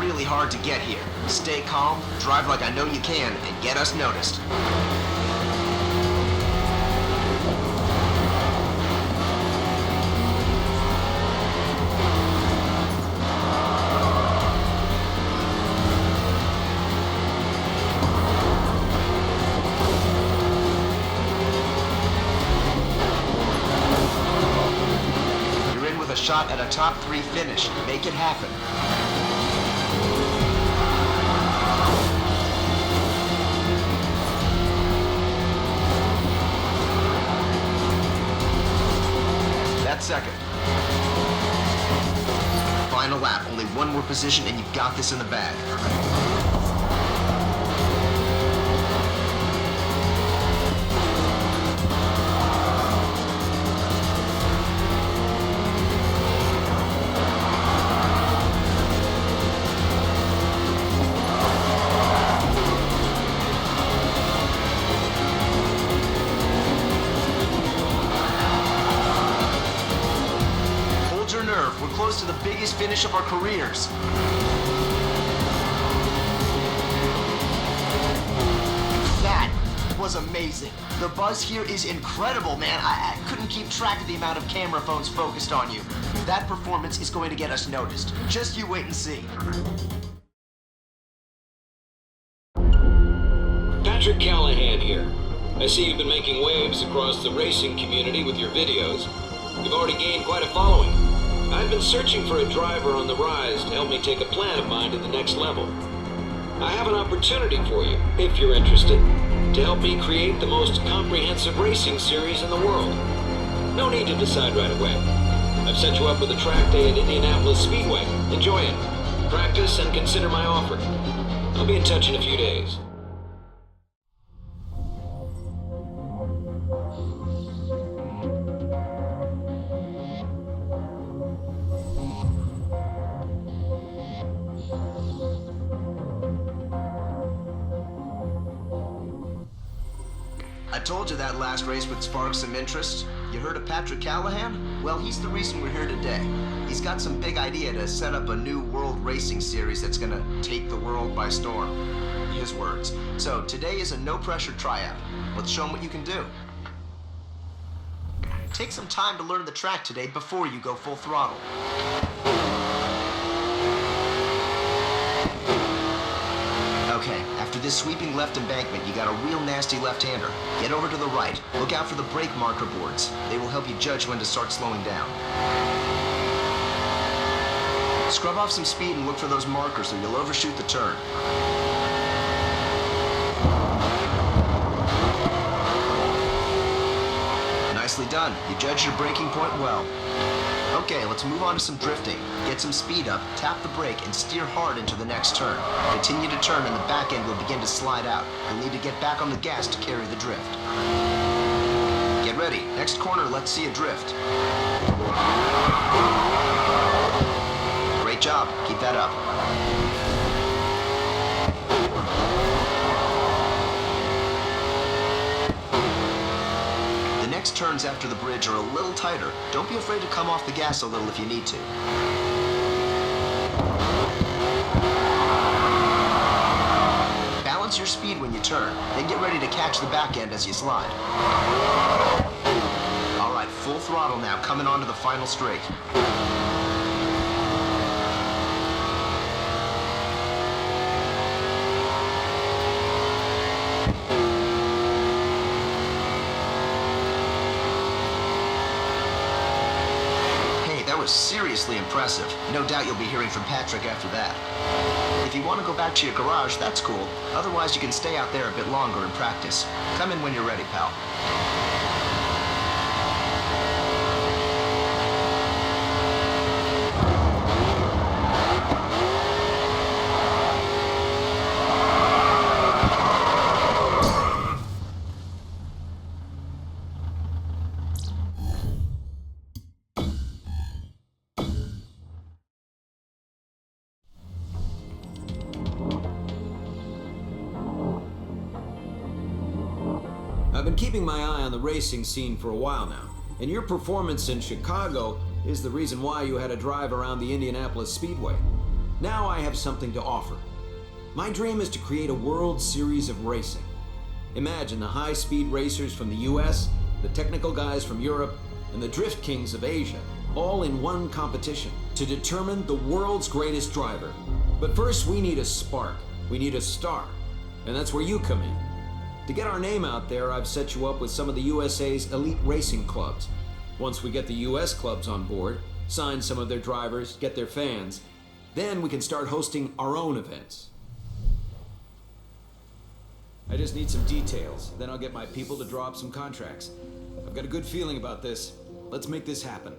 really hard to get here. Stay calm, drive like I know you can, and get us noticed. Shot at a top 3 finish. Make it happen. That's second. Final lap. Only one more position and you've got this in the bag. We're close to the biggest finish of our careers. That was amazing. The buzz here is incredible, man. I couldn't keep track of the amount of camera phones focused on you. That performance is going to get us noticed. Just you wait and see. Patrick Callahan here. I see you've been making waves across the racing community with your videos. You've already gained quite a following. I've been searching for a driver on the rise to help me take a plan of mine to the next level. I have an opportunity for you, if you're interested, to help me create the most comprehensive racing series in the world. No need to decide right away. I've set you up with a track day at Indianapolis Speedway. Enjoy it. Practice and consider my offer. I'll be in touch in a few days. I told you that last race would spark some interest. You heard of Patrick Callahan? Well, he's the reason we're here today. He's got some big idea to set up a new world racing series that's gonna take the world by storm. His words. So today is a no-pressure tryout. Let's show him what you can do. Take some time to learn the track today before you go full throttle. Okay, after this sweeping left embankment, you got a real nasty left-hander. Get over to the right. Look out for the brake marker boards. They will help you judge when to start slowing down. Scrub off some speed and look for those markers or you'll overshoot the turn. Nicely done. You judged your braking point well. Okay, let's move on to some drifting. Get some speed up, tap the brake, and steer hard into the next turn. Continue to turn and the back end will begin to slide out. You'll need to get back on the gas to carry the drift. Get ready. Next corner, let's see a drift. Great job. Keep that up. Next turns after the bridge are a little tighter. Don't be afraid to come off the gas a little if you need to. Balance your speed when you turn, then get ready to catch the back end as you slide. All right, full throttle now, coming onto the final straight. That was seriously impressive. No doubt you'll be hearing from Patrick after that. If you want to go back to your garage, that's cool. Otherwise, you can stay out there a bit longer and practice. Come in when you're ready, pal. I've been keeping my eye on the racing scene for a while now, and your performance in Chicago is the reason why you had a drive around the Indianapolis Speedway. Now I have something to offer. My dream is to create a World Series of racing. Imagine the high-speed racers from the US, the technical guys from Europe, and the drift kings of Asia, all in one competition to determine the world's greatest driver. But first we need a spark. We need a star. And that's where you come in. To get our name out there, I've set you up with some of the USA's elite racing clubs. Once we get the US clubs on board, sign some of their drivers, get their fans, then we can start hosting our own events. I just need some details, then I'll get my people to draw up some contracts. I've got a good feeling about this. Let's make this happen.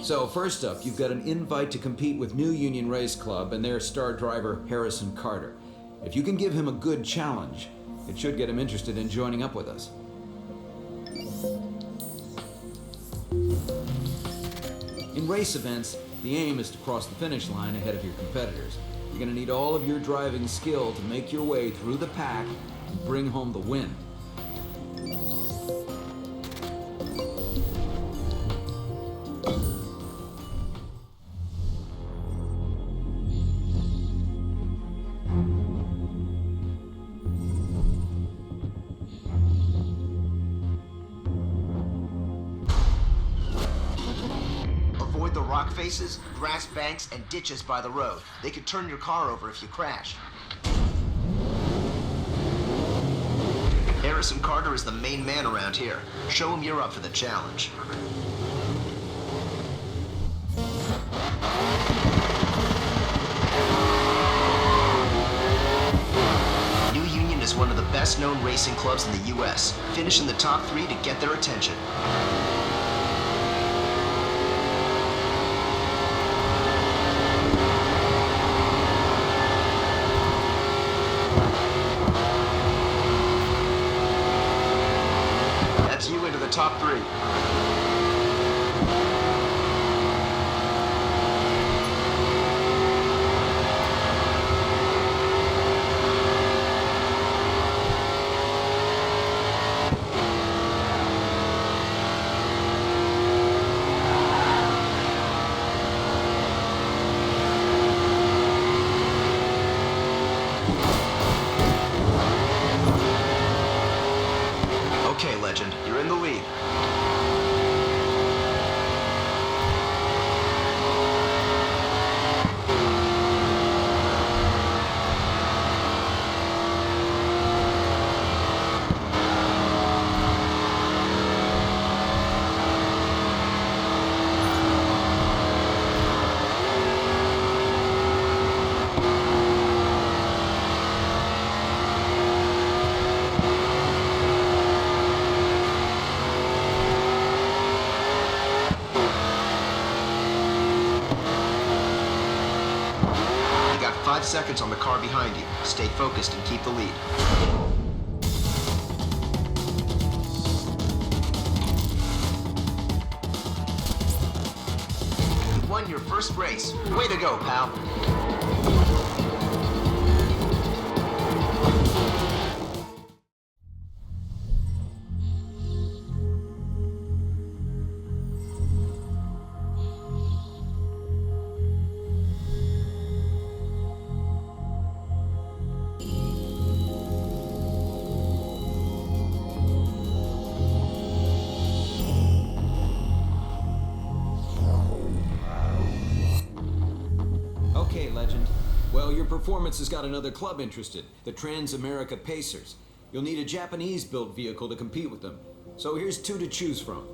So first up, you've got an invite to compete with New Union Race Club and their star driver, Harrison Carter. If you can give him a good challenge, it should get him interested in joining up with us. In race events, the aim is to cross the finish line ahead of your competitors. You're going to need all of your driving skill to make your way through the pack and bring home the win. Faces, grass banks, and ditches by the road. They could turn your car over if you crash. Harrison Carter is the main man around here. Show him you're up for the challenge. New Union is one of the best-known racing clubs in the U.S. Finish in the top 3 to get their attention. Top 3. Okay, Legend, you're in the lead. You got 5 seconds on the car behind you. Stay focused and keep the lead. You won your first race. Way to go, pal. Okay, Legend. Well, your performance has got another club interested, the Transamerica Pacers. You'll need a Japanese-built vehicle to compete with them. So here's 2 to choose from.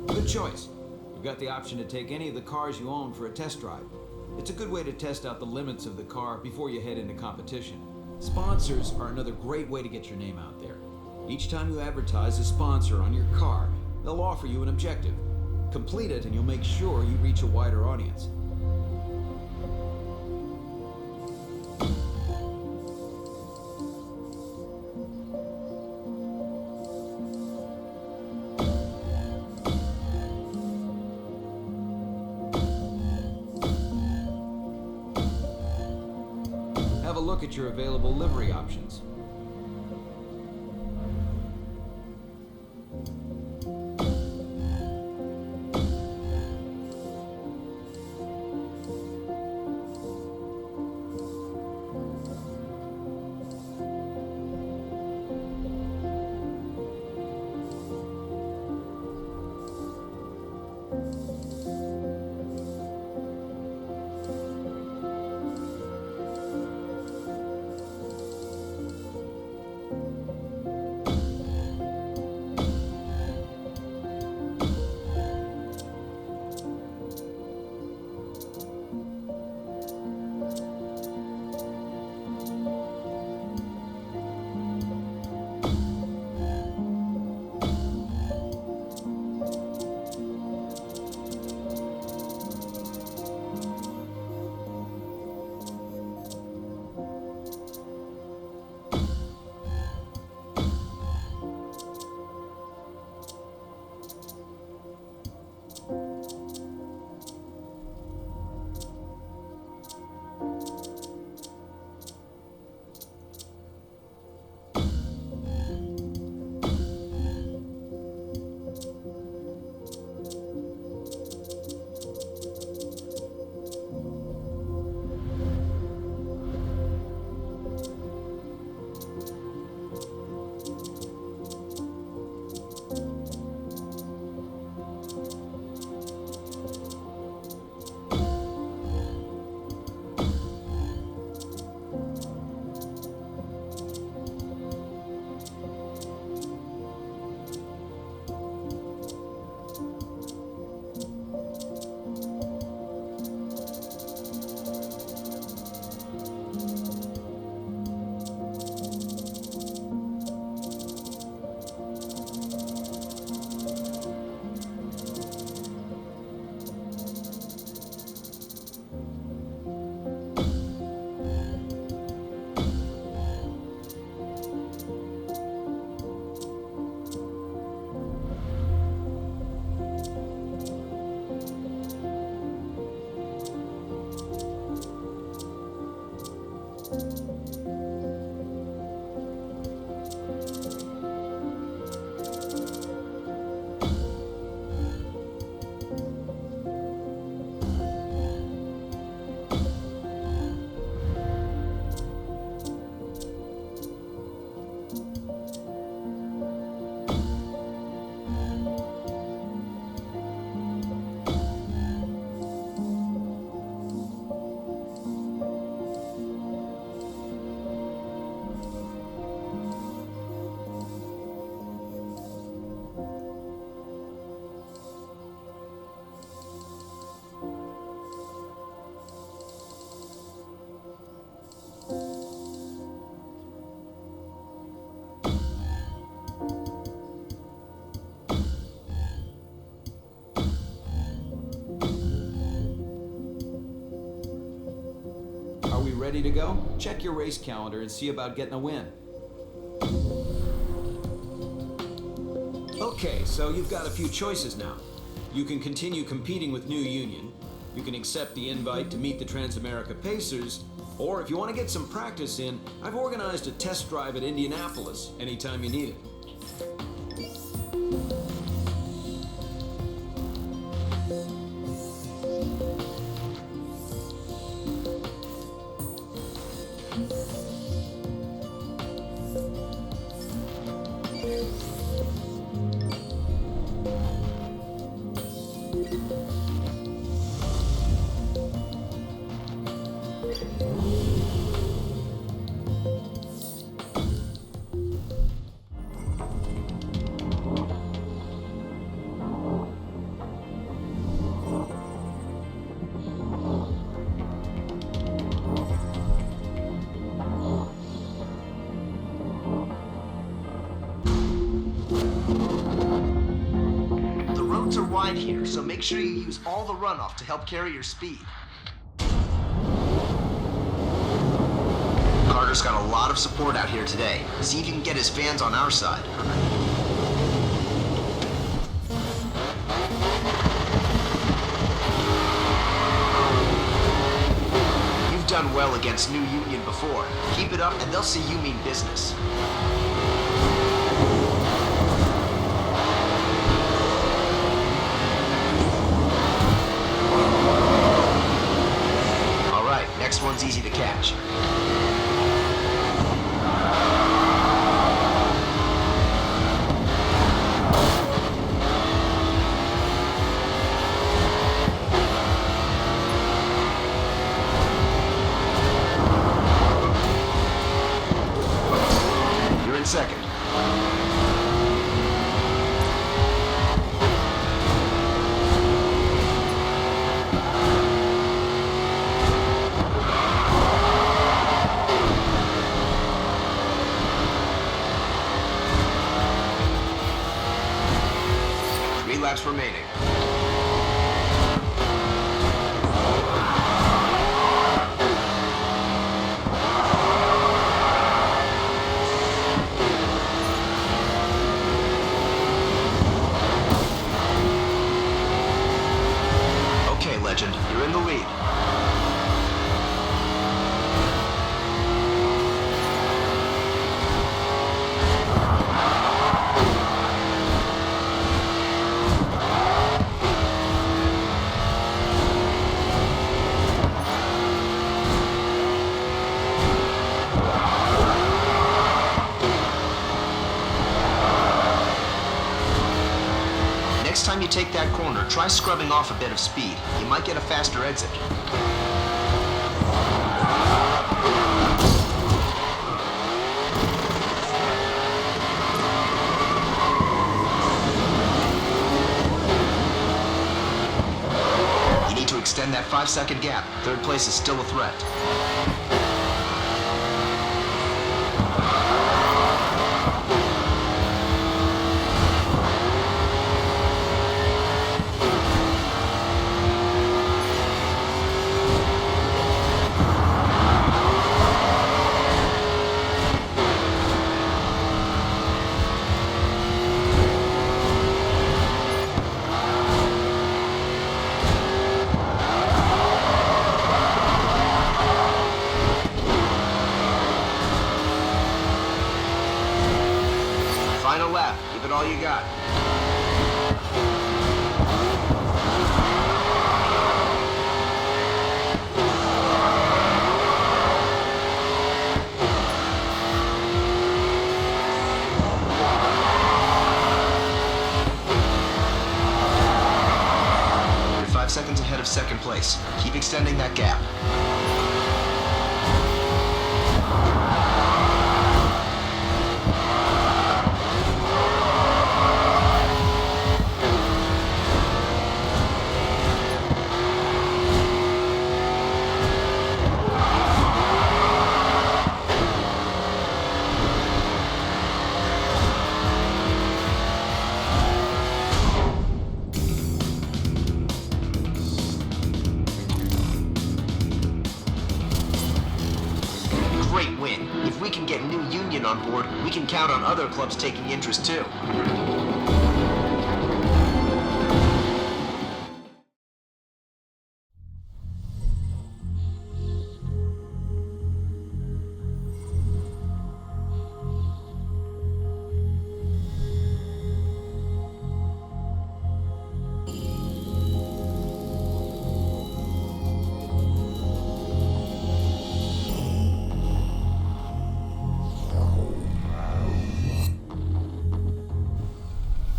Good choice. You've got the option to take any of the cars you own for a test drive. It's a good way to test out the limits of the car before you head into competition. Sponsors are another great way to get your name out there. Each time you advertise a sponsor on your car, they'll offer you an objective. Complete it and you'll make sure you reach a wider audience. Have a look at your available livery options. Ready to go? Check your race calendar and see about getting a win. Okay, so you've got a few choices now. You can continue competing with New Union, you can accept the invite to meet the Transamerica Pacers, or if you want to get some practice in, I've organized a test drive at Indianapolis anytime you need it. wide here, so make sure you use all the runoff to help carry your speed. Carter's got a lot of support out here today. See if you can get his fans on our side. You've done well against New Union before. Keep it up and they'll see you mean business. All right, next one's easy to catch. Second. Three laps remaining. Legend, you're in the lead. Next time you take that corner, try scrubbing off a bit of speed. You might get a faster exit. You need to extend that 5-second gap. Third place is still a threat. Final lap. Give it all you got. You're 5 seconds ahead of second place. Keep extending that gap. Great win. If we can get New Union on board, we can count on other clubs taking interest too.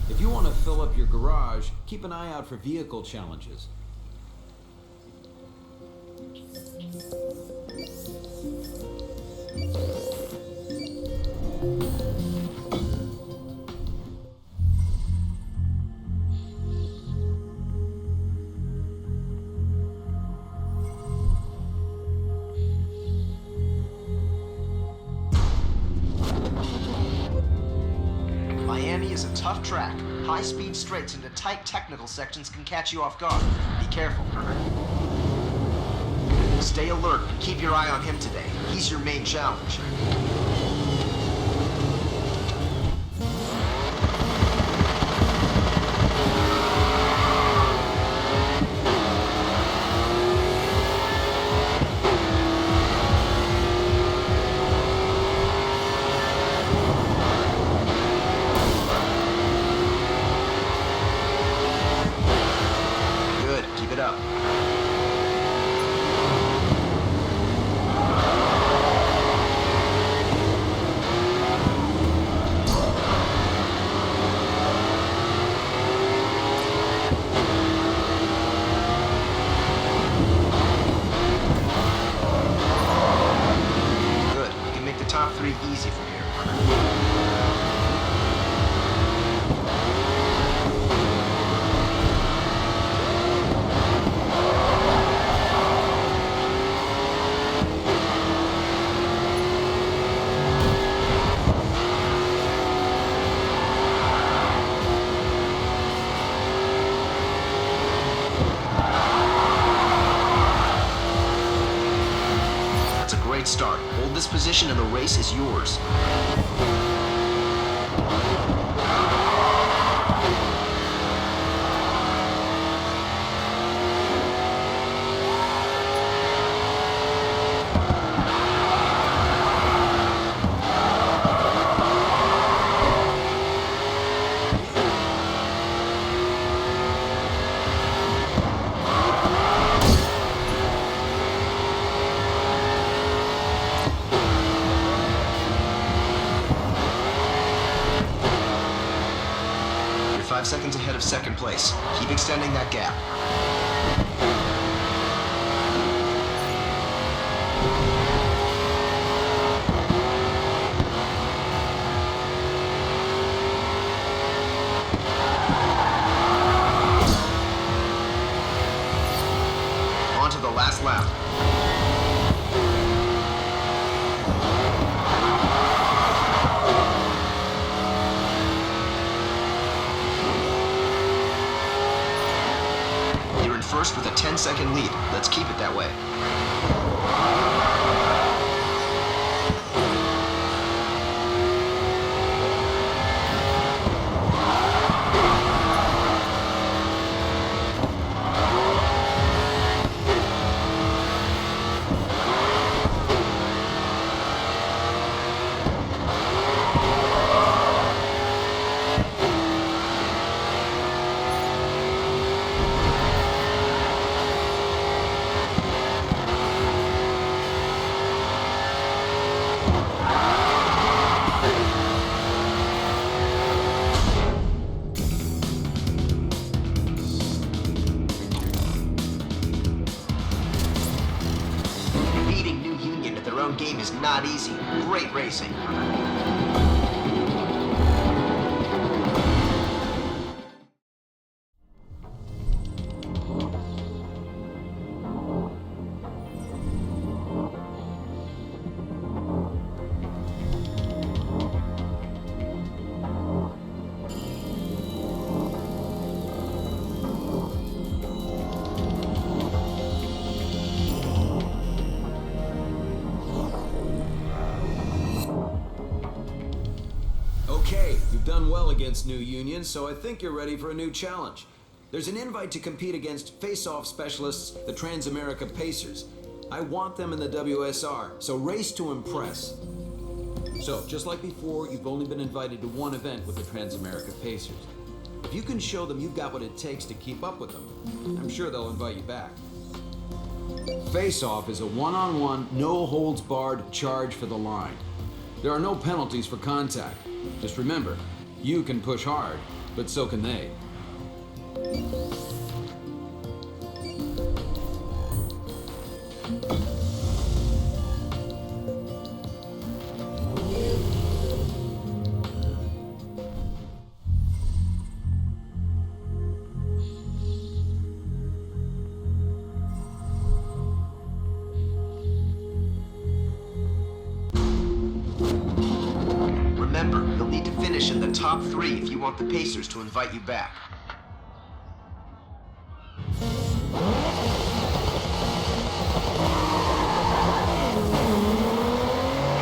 If you want to fill up your garage, keep an eye out for vehicle challenges. Miami is a tough track. High-speed straights into tight technical sections can catch you off guard. Be careful. Stay alert and keep your eye on him today. He's your main challenge. Good. Keep it up. Good. You can make the top three easy from here. That's a great start. Hold this position and the race is yours. You're 5 seconds ahead of second place. Keep extending that gap. On to the last lap. You're in first with a 10-second lead. Let's keep it that way. Beating New Union at their own game is not easy. Great racing. Okay, you've done well against New Union, so I think you're ready for a new challenge. There's an invite to compete against face-off specialists, the Transamerica Pacers. I want them in the WSR, so race to impress. So, just like before, you've only been invited to one event with the Transamerica Pacers. If you can show them you've got what it takes to keep up with them, I'm sure they'll invite you back. Face-off is a one-on-one, no-holds-barred charge for the line. There are no penalties for contact. Just remember, you can push hard, but so can they. finish in the top 3 if you want the Pacers to invite you back.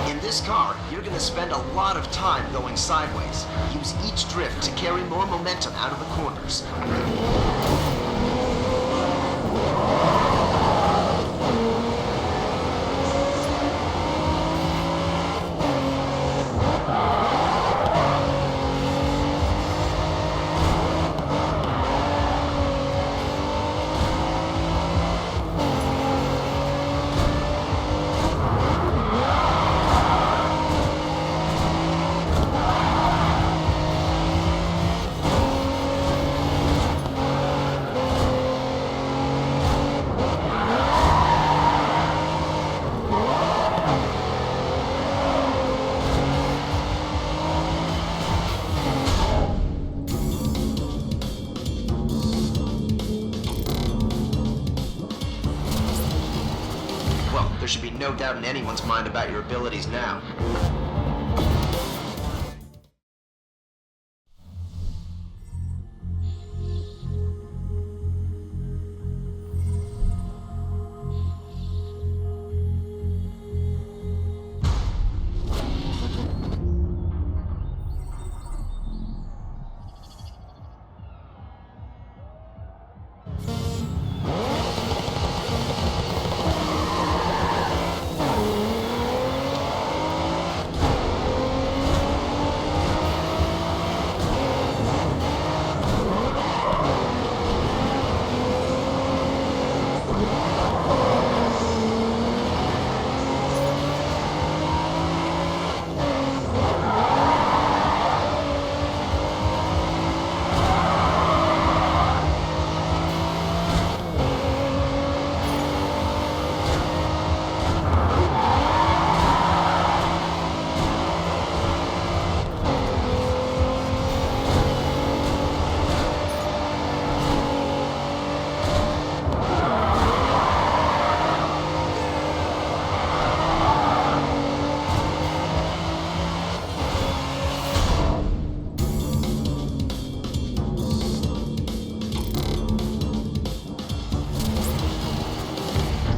In this car, you're gonna spend a lot of time going sideways. Use each drift to carry more momentum out of the corners. There should be no doubt in anyone's mind about your abilities now.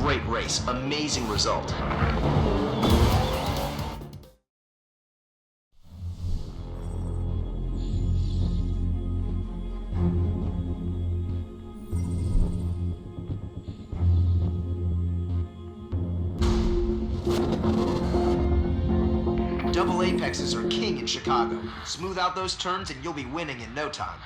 Great race, amazing result. Double apexes are king in Chicago. Smooth out those turns and you'll be winning in no time.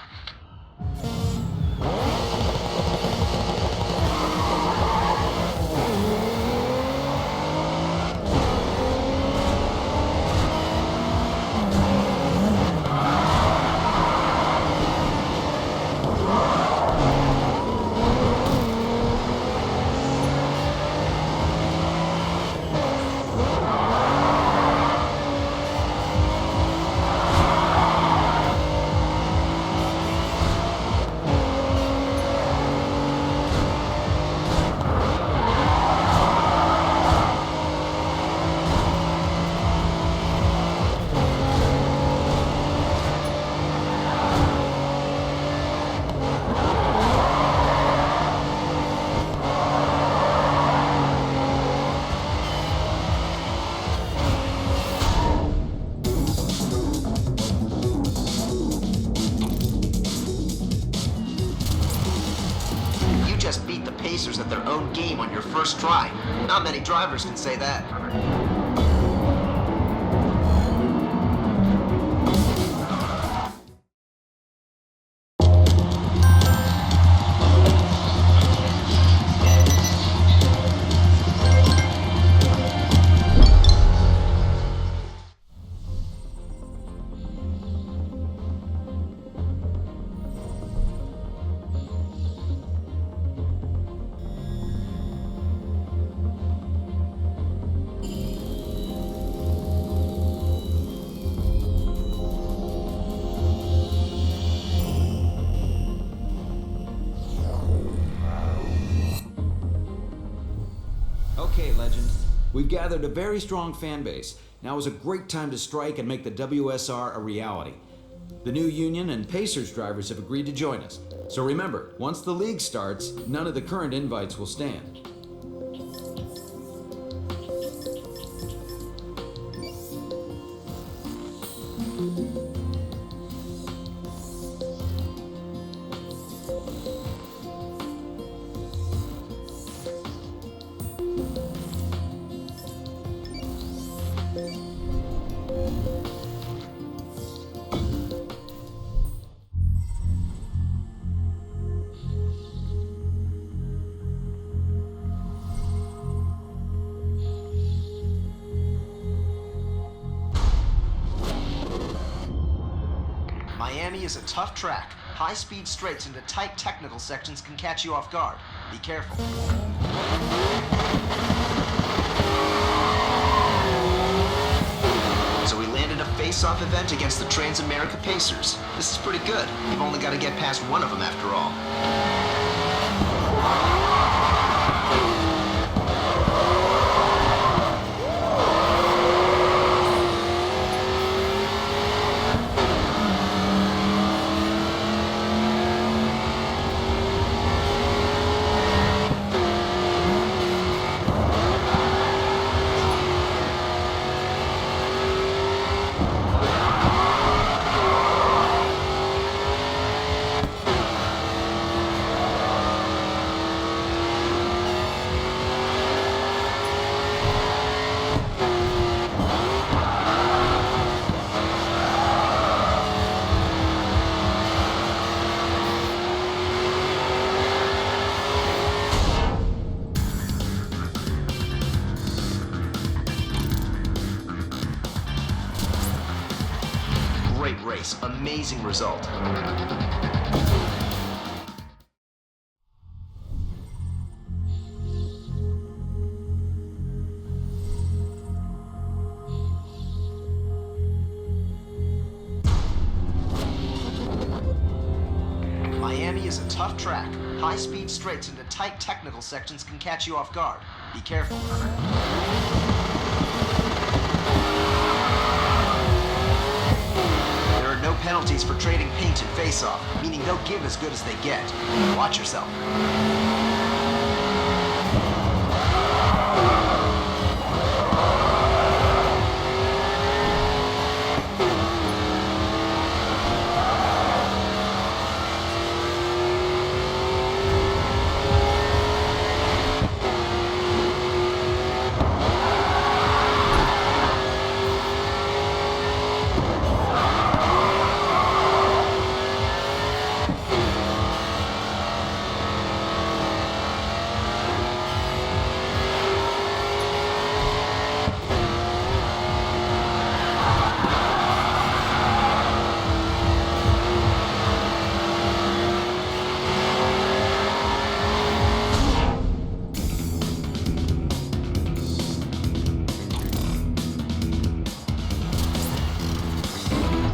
Just beat the Pacers at their own game on your first try. Not many drivers can say that. Okay, Legend. We've gathered a very strong fan base, now is a great time to strike and make the WSR a reality. The new union and Pacers drivers have agreed to join us. So remember, once the league starts, none of the current invites will stand. Miami is a tough track. High-speed straights into tight technical sections can catch you off guard. Be careful. So we landed a face-off event against the Transamerica Pacers. This is pretty good. You've only got to get past one of them after all. Great race, amazing result. Miami is a tough track. High-speed straights into tight technical sections can catch you off guard. Be careful. No penalties for trading paint and face-off, meaning they'll give as good as they get. Watch yourself.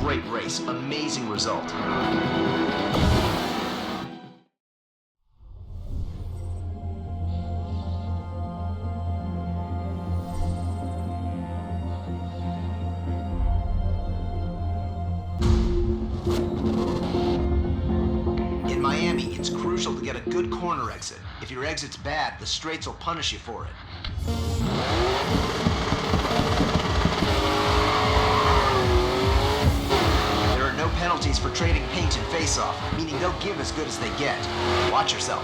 Great race, amazing result. In Miami, it's crucial to get a good corner exit. If your exit's bad, the straights will punish you for it. No penalties for trading paint and face-off, meaning they'll give as good as they get. Watch yourself.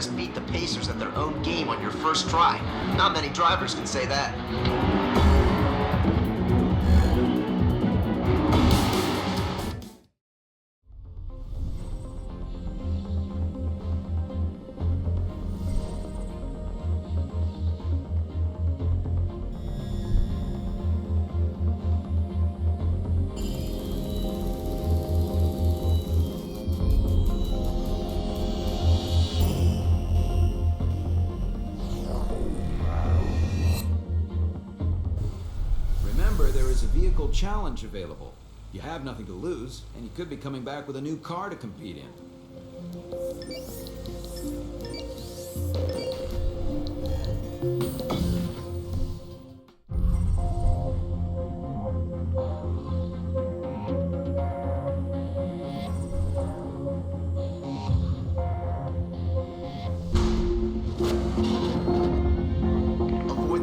just beat the Pacers at their own game on your first try. Not many drivers can say that. Challenge available. You have nothing to lose, and you could be coming back with a new car to compete in.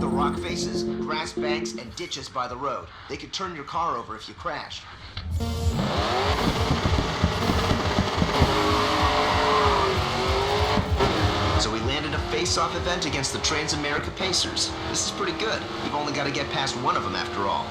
Rock faces, grass banks, and ditches by the road. They could turn your car over if you crashed. So we landed a face-off event against the Transamerica Pacers. This is pretty good. You've only got to get past one of them after all.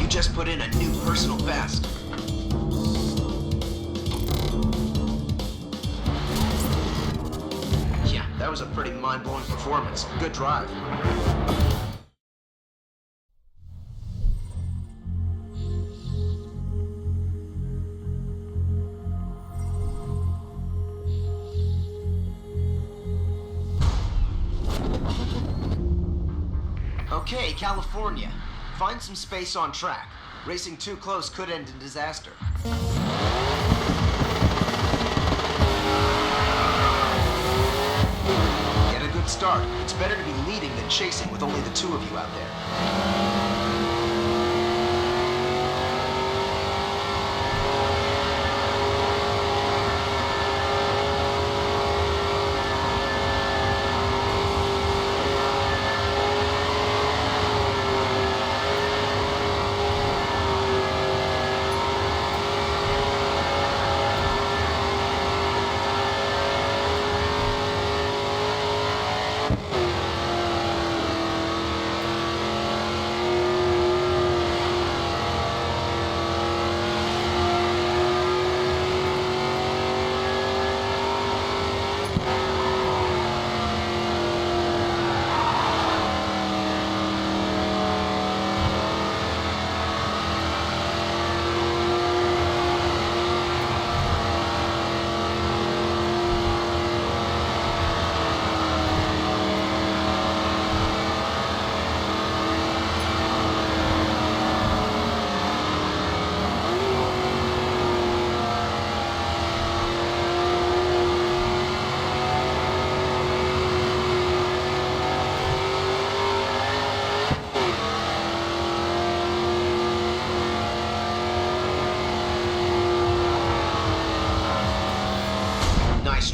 Just put in a new personal best. Yeah, that was a pretty mind-blowing performance. Good drive. Okay, California. Find some space on track. Racing too close could end in disaster. Get a good start. It's better to be leading than chasing with only the two of you out there.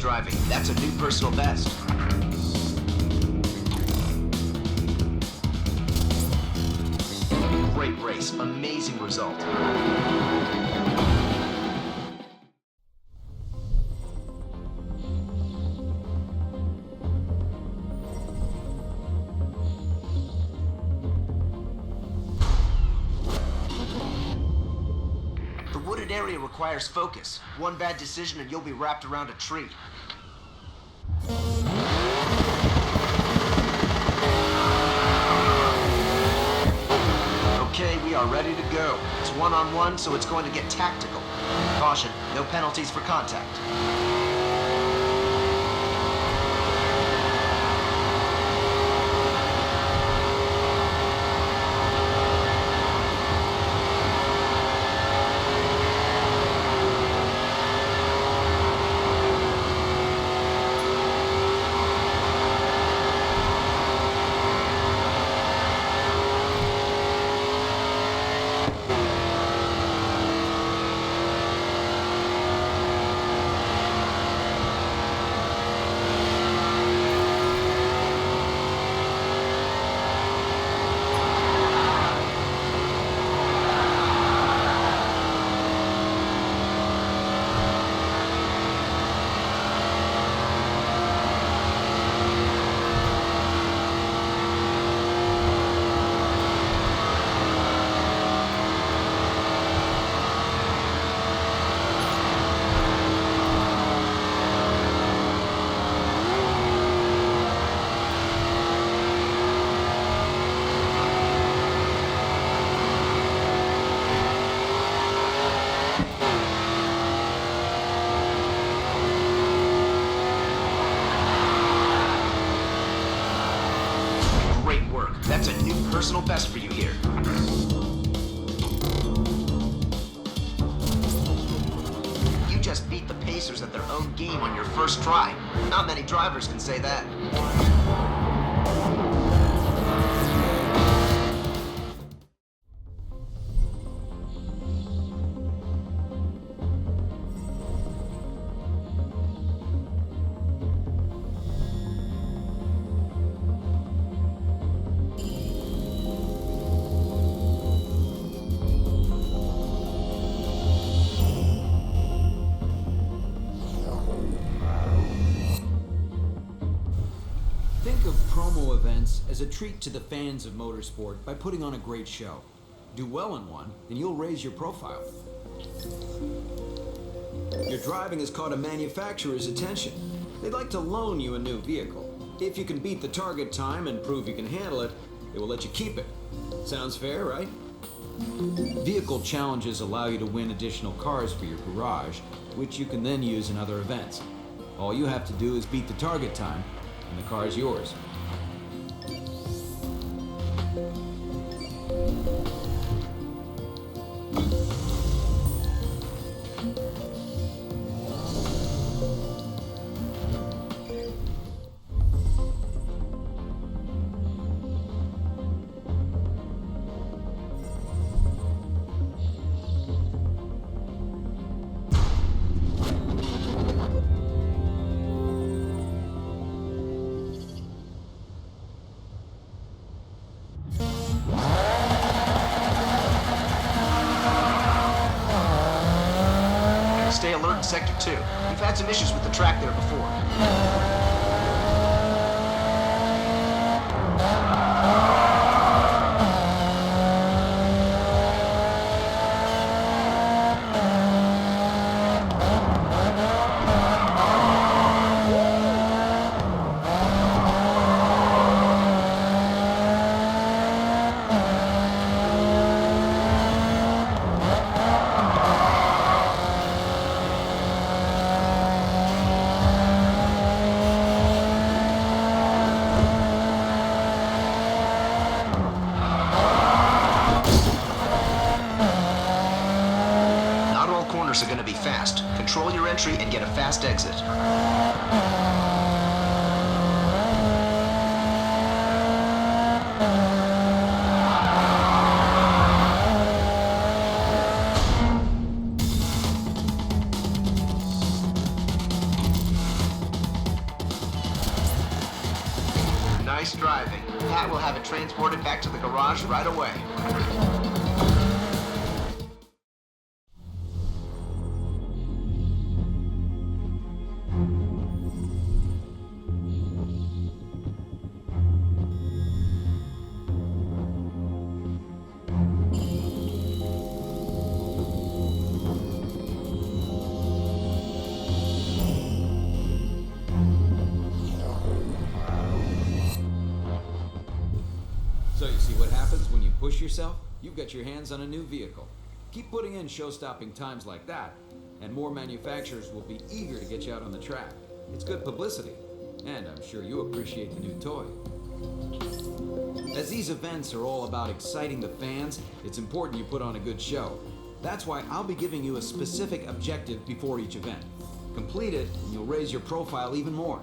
Driving. That's a new personal best. Great race, amazing result. The wooded area requires focus. One bad decision and you'll be wrapped around a tree. Okay, we are ready to go. It's one-on-one, so it's going to get tactical. Caution, no penalties for contact. That's a new personal best for you here. You just beat the Pacers at their own game on your first try. Not many drivers can say that. Think of promo events as a treat to the fans of motorsport by putting on a great show. Do well in one, and you'll raise your profile. Your driving has caught a manufacturer's attention. They'd like to loan you a new vehicle. If you can beat the target time and prove you can handle it, they will let you keep it. Sounds fair, right? Vehicle challenges allow you to win additional cars for your garage, which you can then use in other events. All you have to do is beat the target time, and the car is yours. Stay alert in Sector 2. We've had some issues with the track there before. Are going to be fast. Control your entry and get a fast exit. Nice driving. Pat will have it transported back to the garage right away. push yourself, you've got your hands on a new vehicle. Keep putting in show-stopping times like that, and more manufacturers will be eager to get you out on the track. It's good publicity, and I'm sure you appreciate the new toy. As these events are all about exciting the fans, it's important you put on a good show. That's why I'll be giving you a specific objective before each event. Complete it, and you'll raise your profile even more.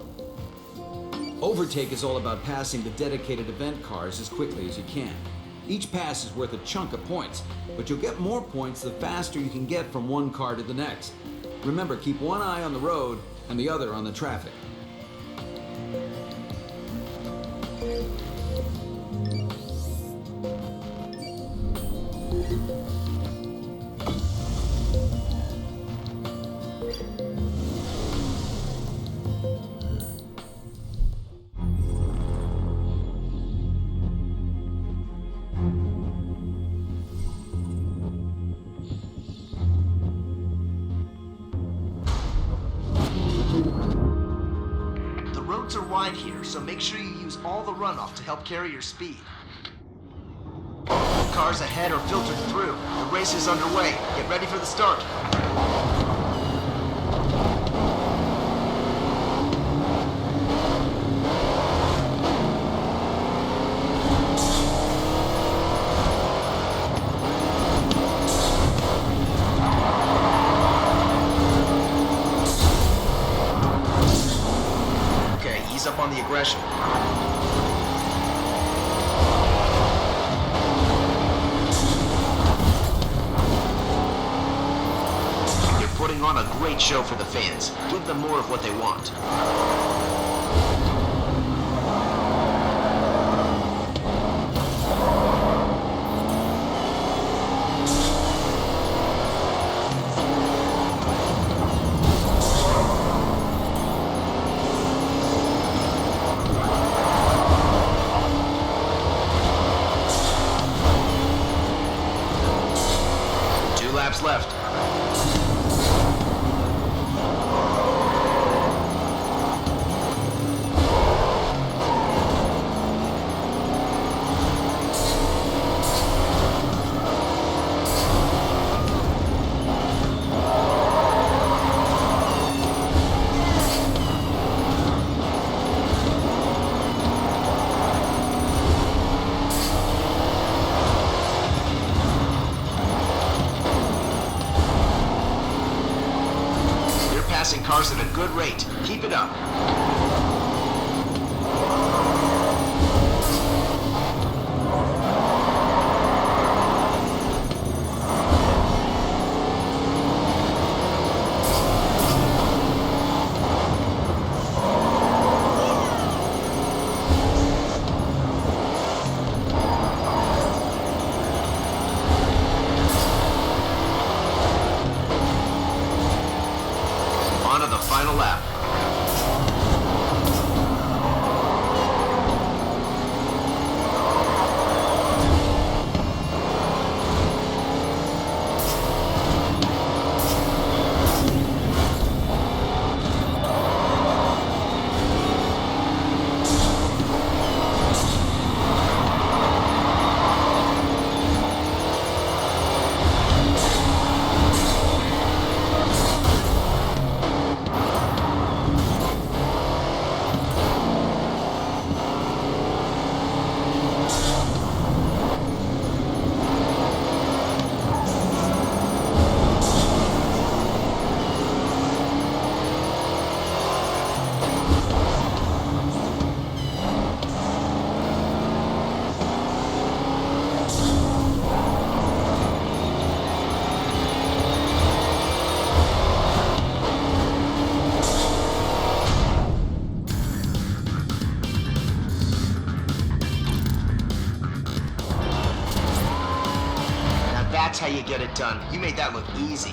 Overtake is all about passing the dedicated event cars as quickly as you can. Each pass is worth a chunk of points, but you'll get more points the faster you can get from one car to the next. Remember, keep one eye on the road and the other on the traffic. Here, so make sure you use all the runoff to help carry your speed. Cars ahead are filtered through. The race is underway. Get ready for the start. Up on the aggression. You're putting on a great show for the fans. Give them more of what they want. Left. Cars at a good rate. Keep it up. Final lap. That's how you get it done. You made that look easy.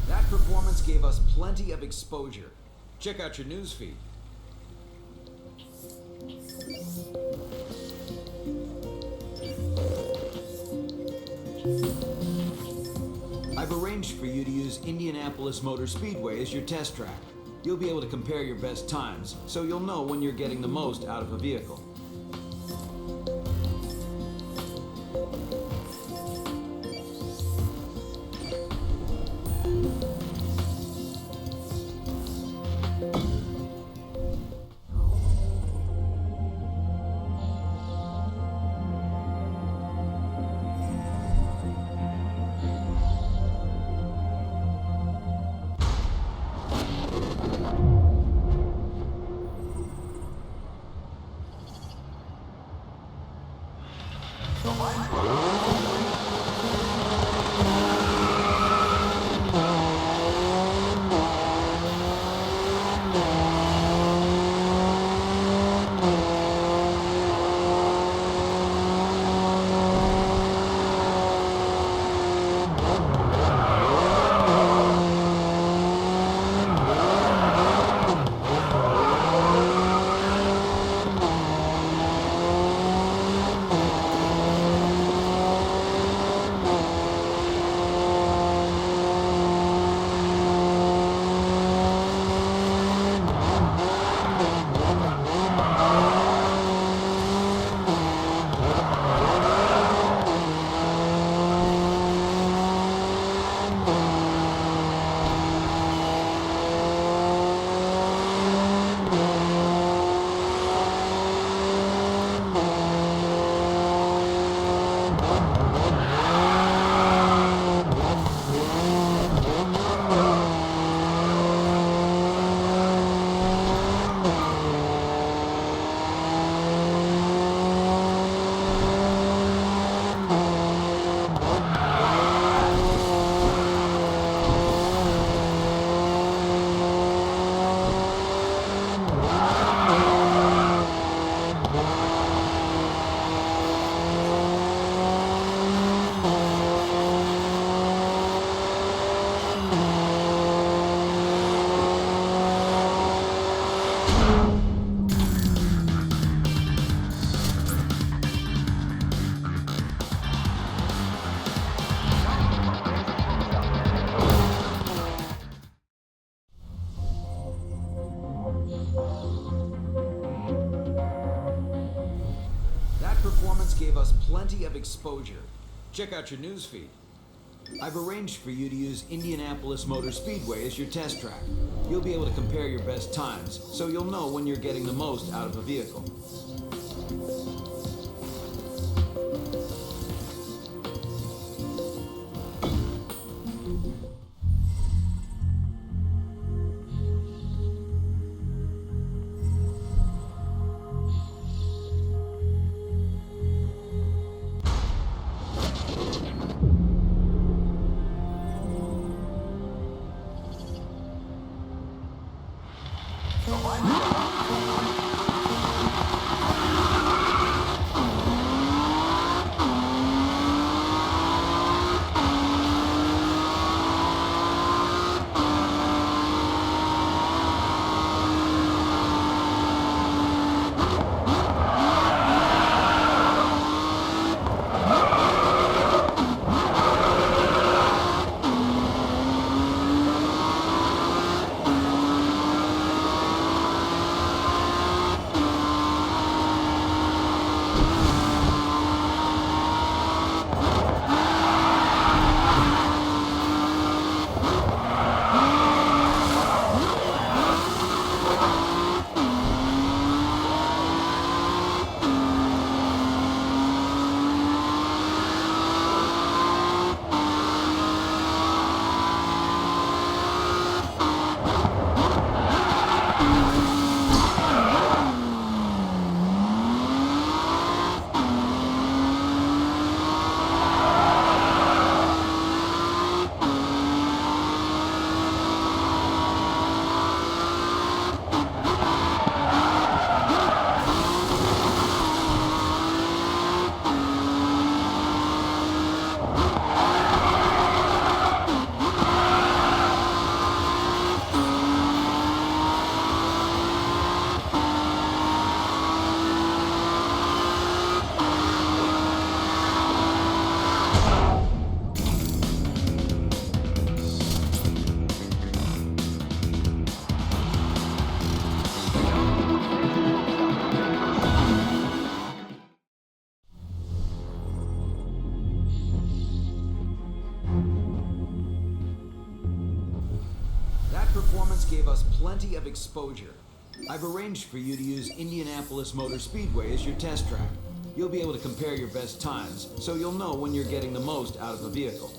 That performance gave us plenty plenty of exposure. Check out your newsfeed. I've arranged for you to use Indianapolis Motor Speedway as your test track. You'll be able to compare your best times, so you'll know when you're getting the most out of a vehicle. Performance gave us plenty of exposure. Check out your newsfeed. I've arranged for you to use Indianapolis Motor Speedway as your test track. You'll be able to compare your best times, so you'll know when you're getting the most out of a vehicle. plenty of exposure. I've arranged for you to use Indianapolis Motor Speedway as your test track. You'll be able to compare your best times, so you'll know when you're getting the most out of a vehicle.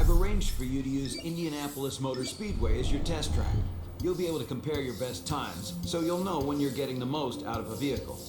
I've arranged for you to use Indianapolis Motor Speedway as your test track. You'll be able to compare your best times, so you'll know when you're getting the most out of a vehicle.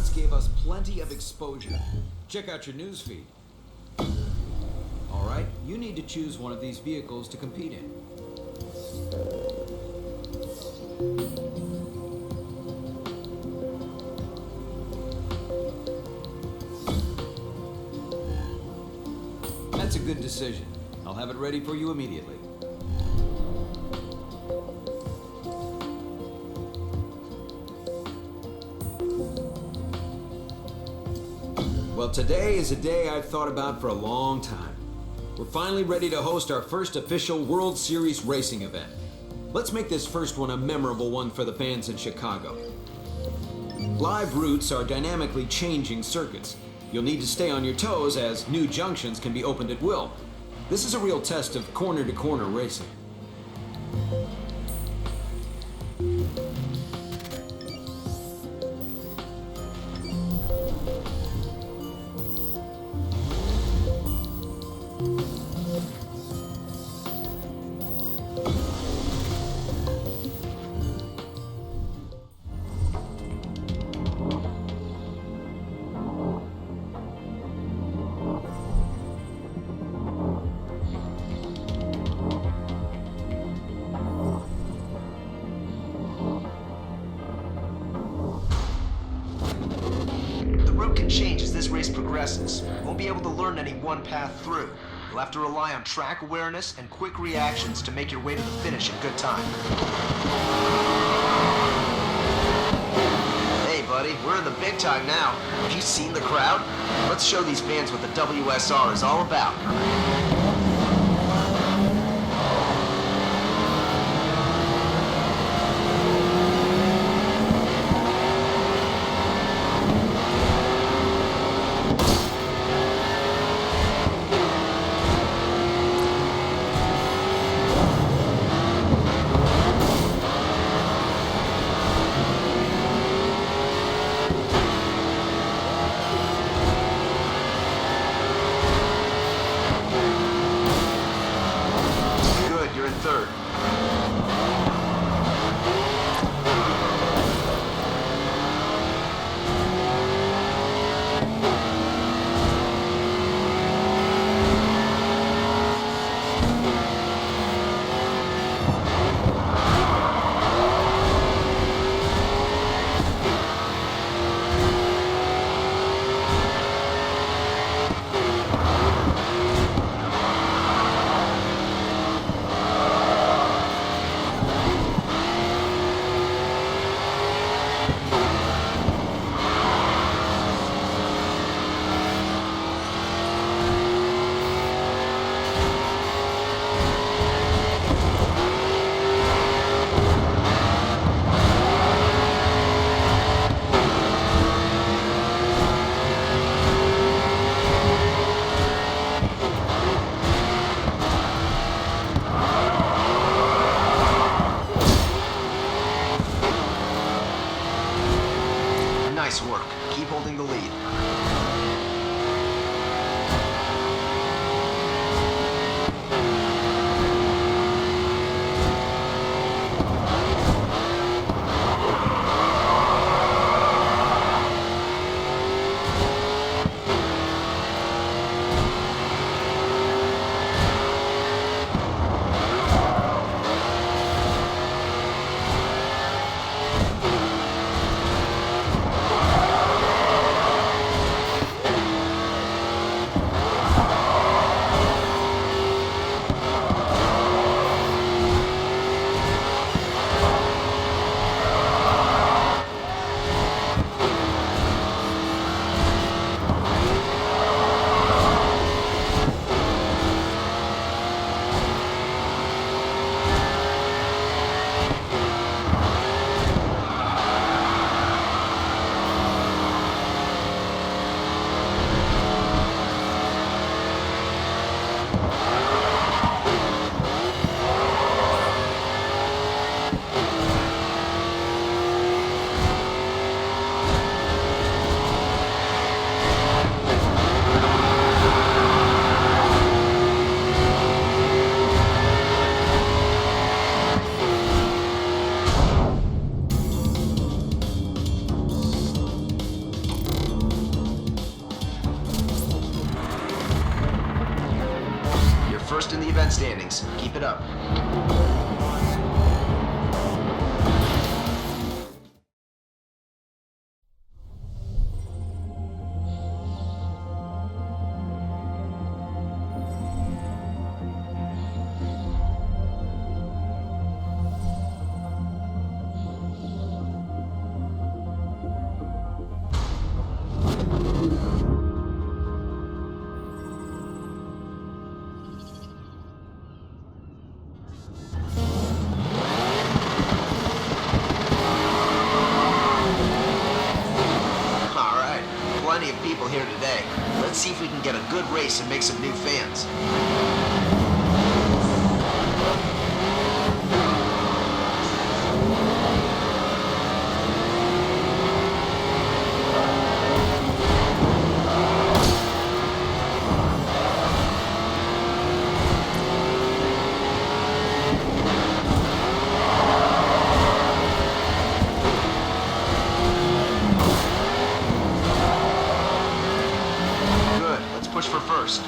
performance gave us plenty of exposure. Check out your newsfeed. All right, you need to choose one of these vehicles to compete in. That's a good decision. I'll have it ready for you immediately. Well, today is a day I've thought about for a long time. We're finally ready to host our first official World Series racing event. Let's make this first one a memorable one for the fans in Chicago. Live routes are dynamically changing circuits. You'll need to stay on your toes as new junctions can be opened at will. This is a real test of corner-to-corner racing. Change as this race progresses. You won't be able to learn any one path through. You'll have to rely on track awareness and quick reactions to make your way to the finish in good time. Hey buddy, we're in the big time now. Have you seen the crowd? Let's show these fans what the WSR is all about. Third. Nice work. Keep holding the lead. it up. Plenty of people here today. Let's see if we can get a good race and make some new fans. Push for first.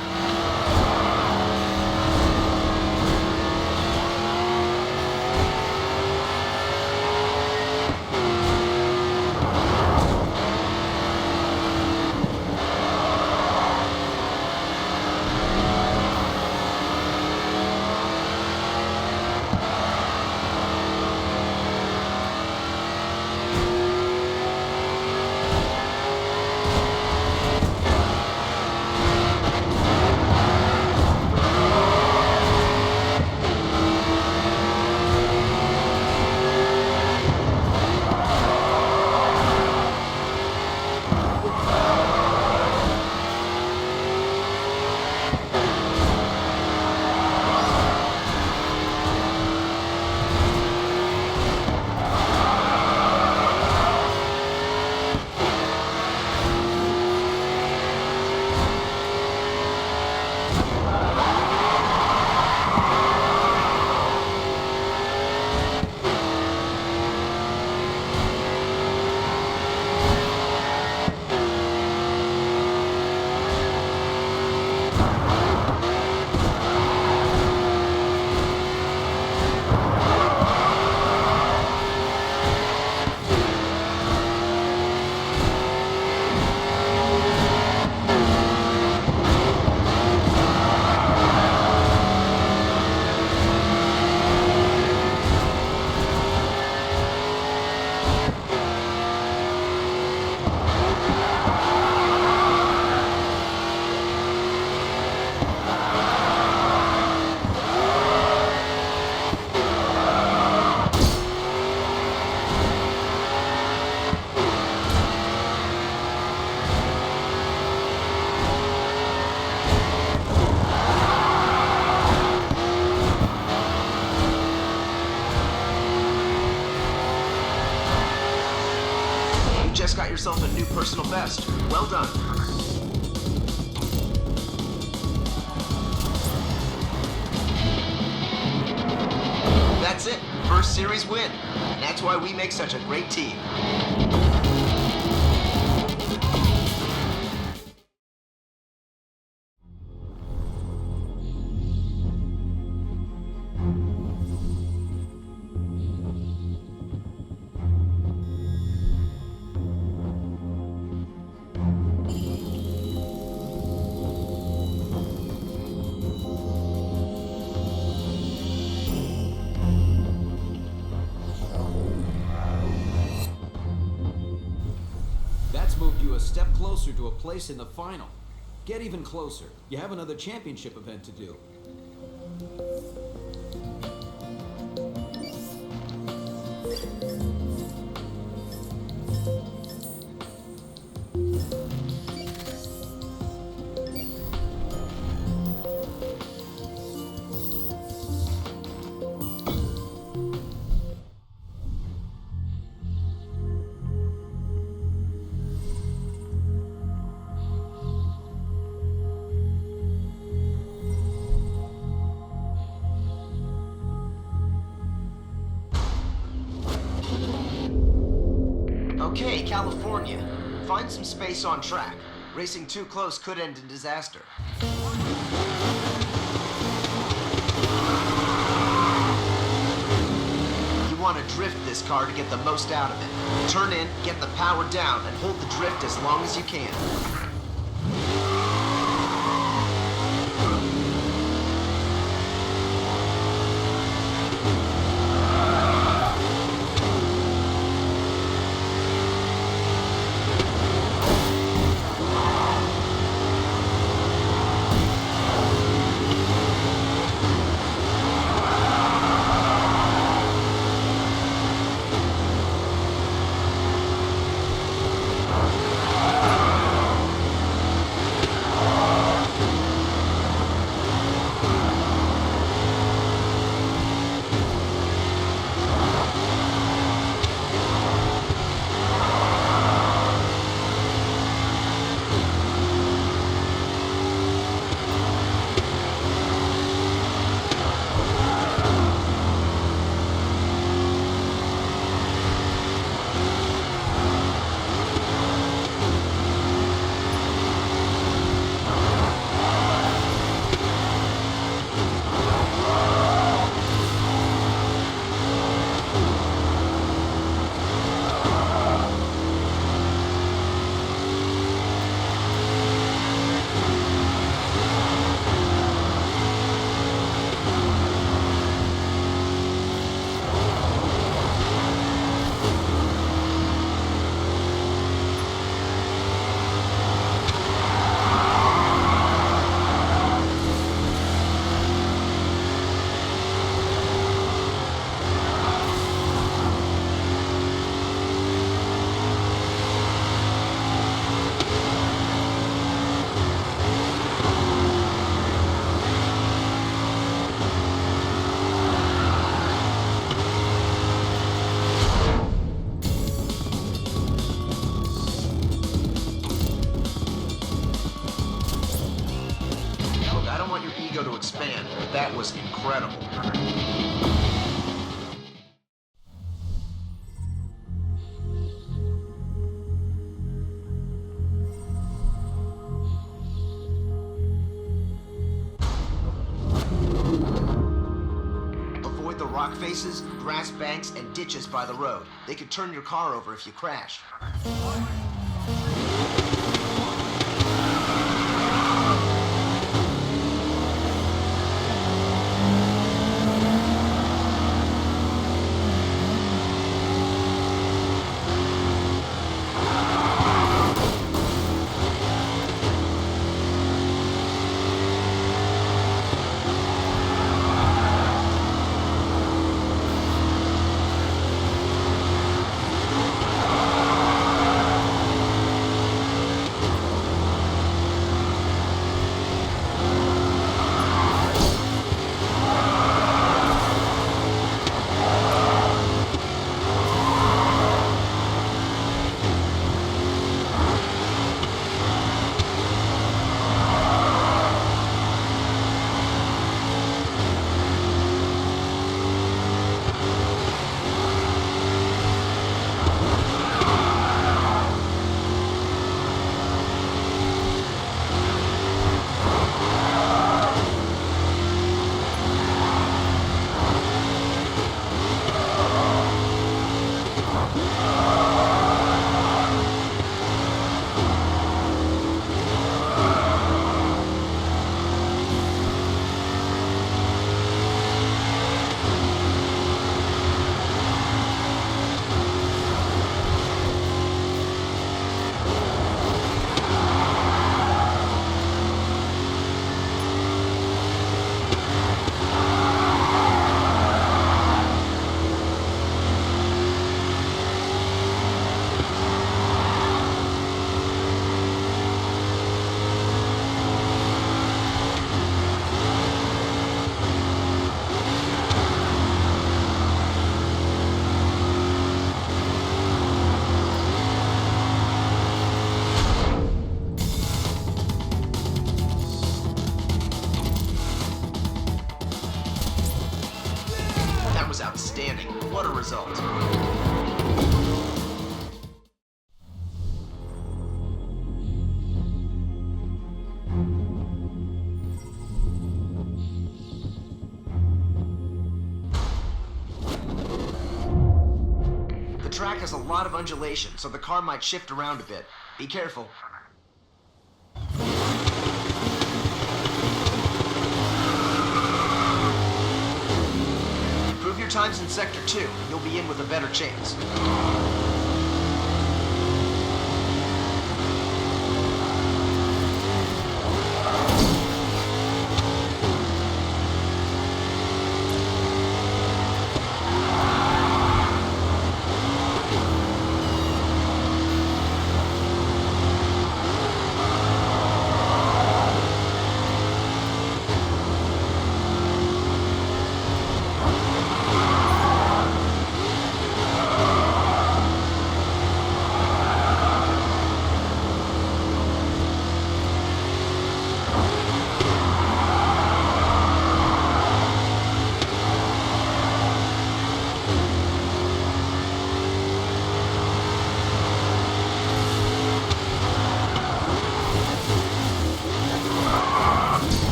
Just got yourself a new personal best. Well done. That's it. First series win. And that's why we make such a great team. Moved you a step closer to a place in the final. Get even closer. You have another championship event to do. Okay, California. Find some space on track. Racing too close could end in disaster. want to drift this car to get the most out of it. Turn in, get the power down, and hold the drift as long as you can. To expand, but that was incredible. Avoid the rock faces, grass banks, and ditches by the road. They could turn your car over if you crash. Outstanding. What a result. track has a lot of undulation, so the car might shift around a bit. Be careful. Improve your times in Sector 2. You'll be in with a better chance.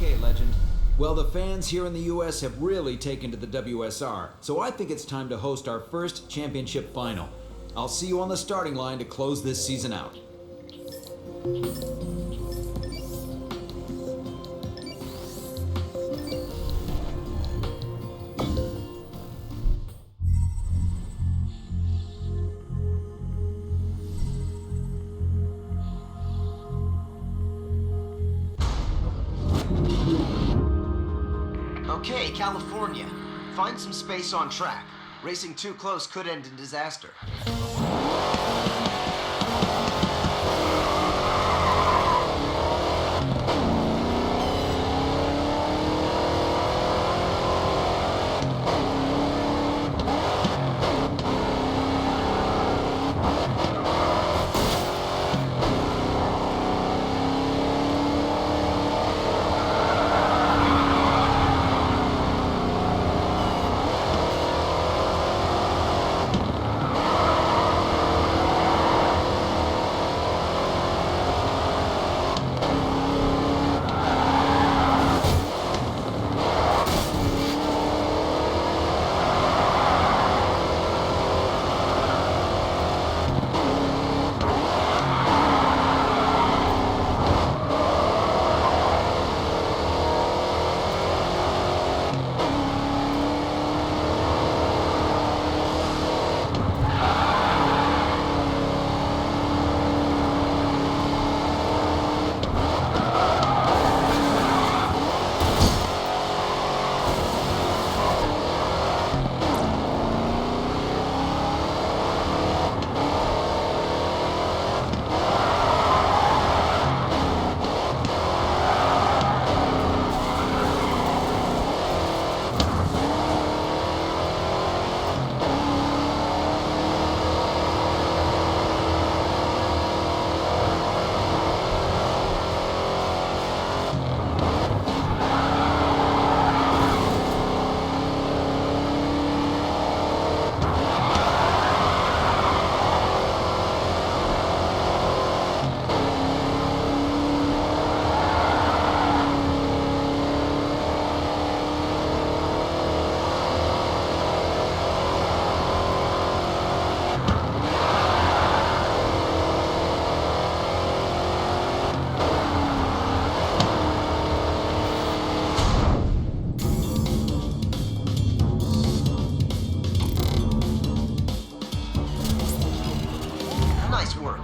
Okay, Legend. Well, the fans here in the US have really taken to the WSR, so I think it's time to host our first championship final. I'll see you on the starting line to close this season out. Okay, California. Find some space on track. Racing too close could end in disaster.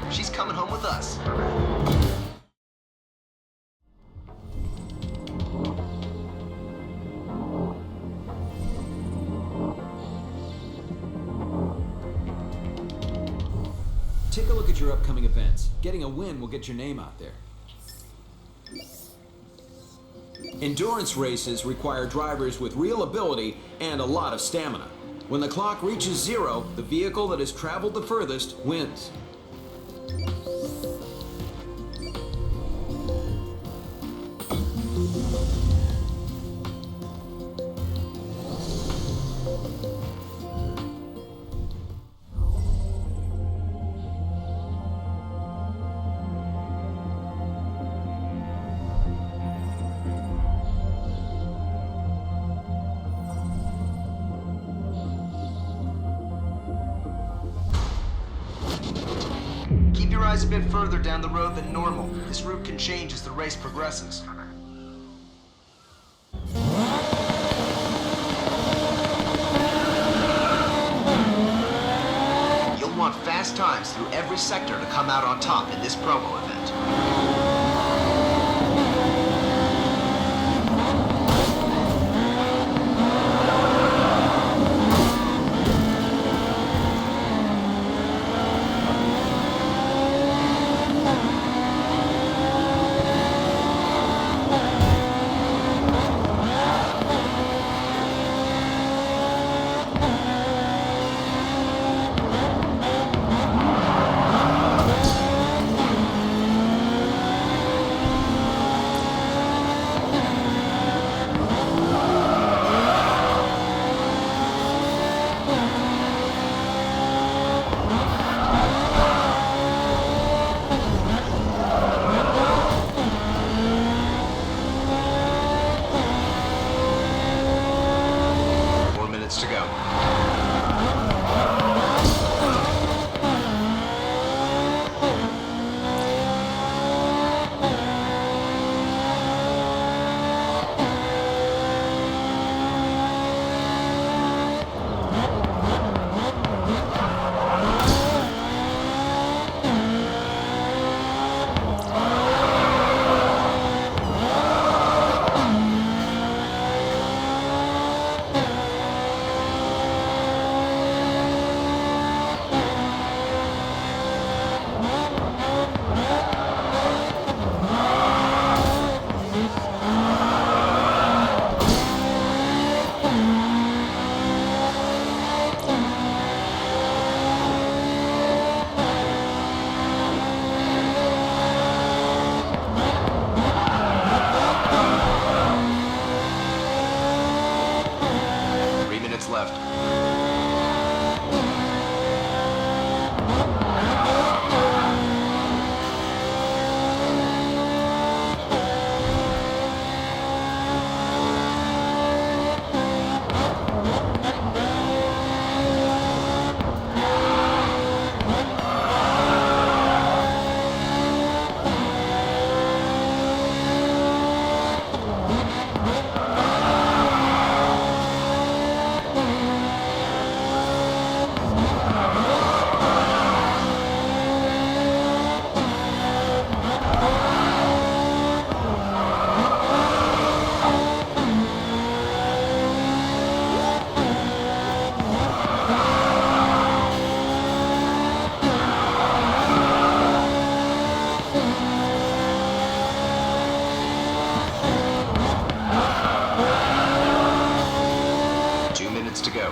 She's coming home with us. Take a look at your upcoming events. Getting a win will get your name out there. Endurance races require drivers with real ability and a lot of stamina. When the clock reaches 0, the vehicle that has traveled the furthest wins. Keep your eyes a bit further down the road than normal. This route can change as the race progresses. You'll want fast times through every sector to come out on top in this promo event. 4 minutes to go. Left. To go.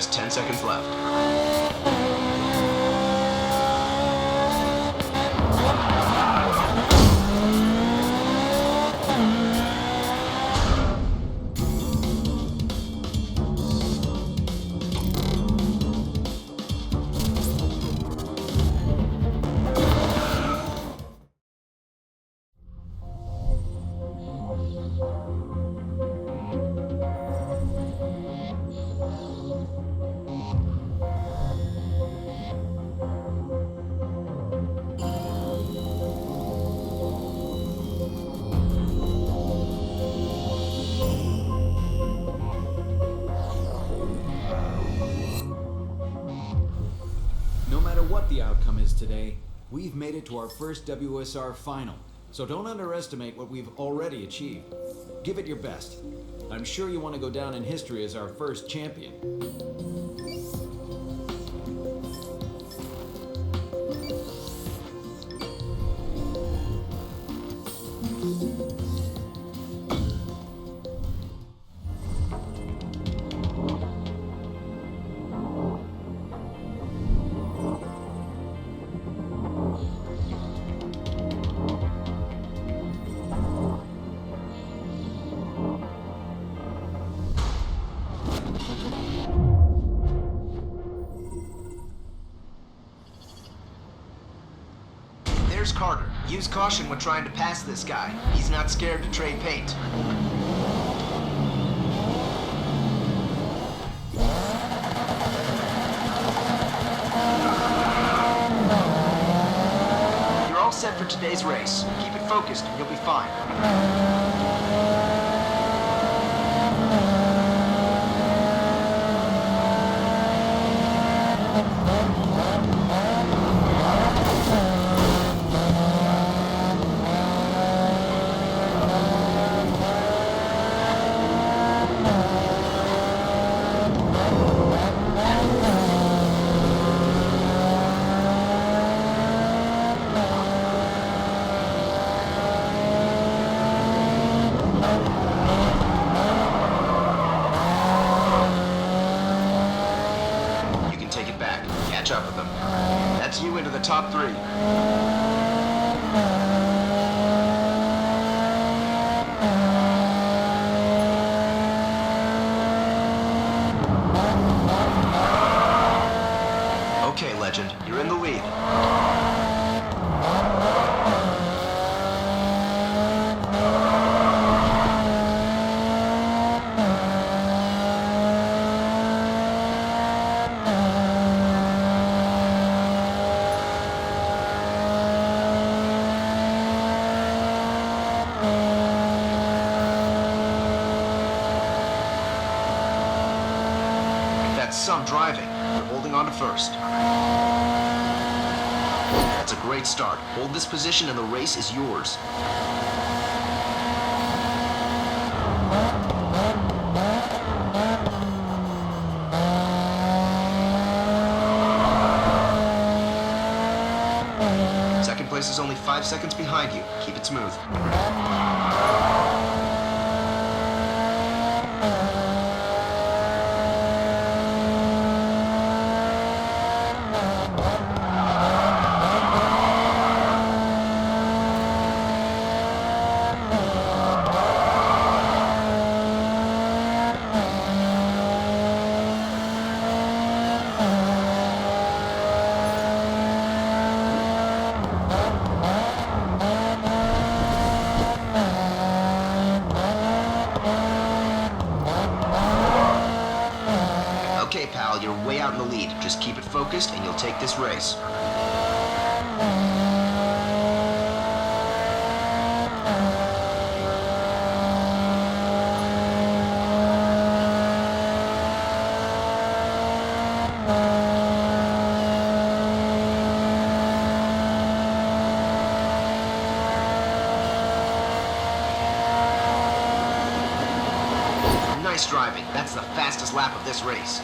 Just 10 seconds left. No matter what the outcome is today, we've made it to our first WSR final. So don't underestimate what we've already achieved. Give it your best. I'm sure you want to go down in history as our first champion. There's Carter. Use caution when trying to pass this guy. He's not scared to trade paint. You're all set for today's race. Keep it focused and you'll be fine. Catch up with them. That's you into the top 3. Okay, Legend, you're in the lead. That's some driving. You're holding on to first. That's a great start. Hold this position and the race is yours. Second place is only 5 seconds behind you. Keep it smooth. Okay, pal, you're way out in the lead. Just keep it focused and you'll take this race. Nice driving. That's the fastest lap of this race.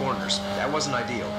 corners. That wasn't ideal.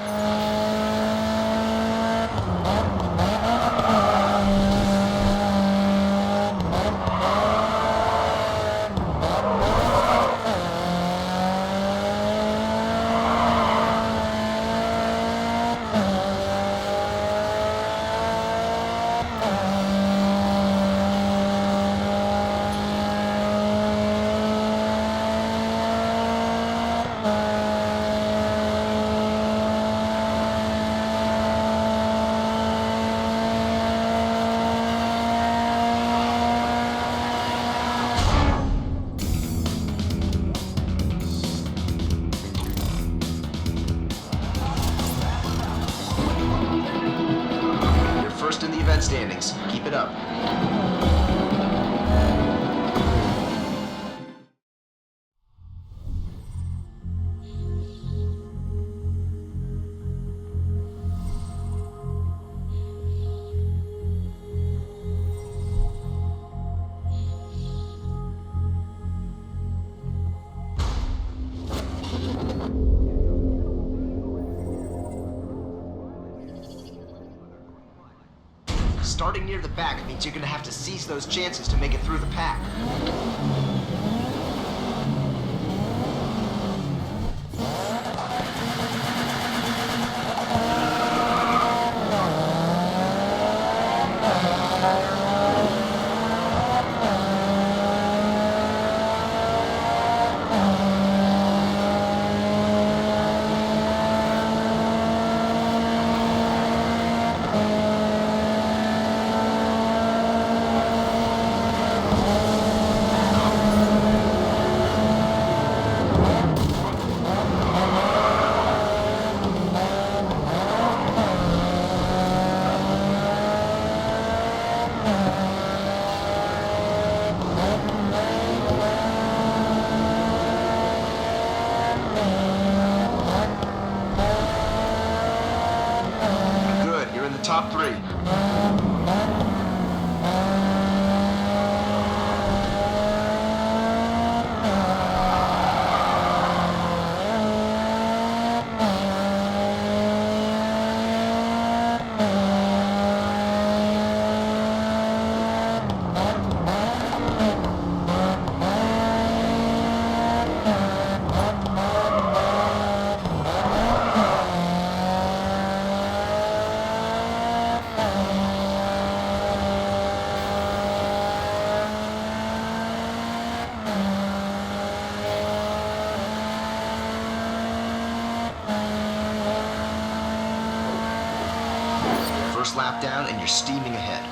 First in the event standings. Keep it up. Starting near the back means you're gonna have to seize those chances to make it through the pack. Top three. First lap down and you're steaming ahead.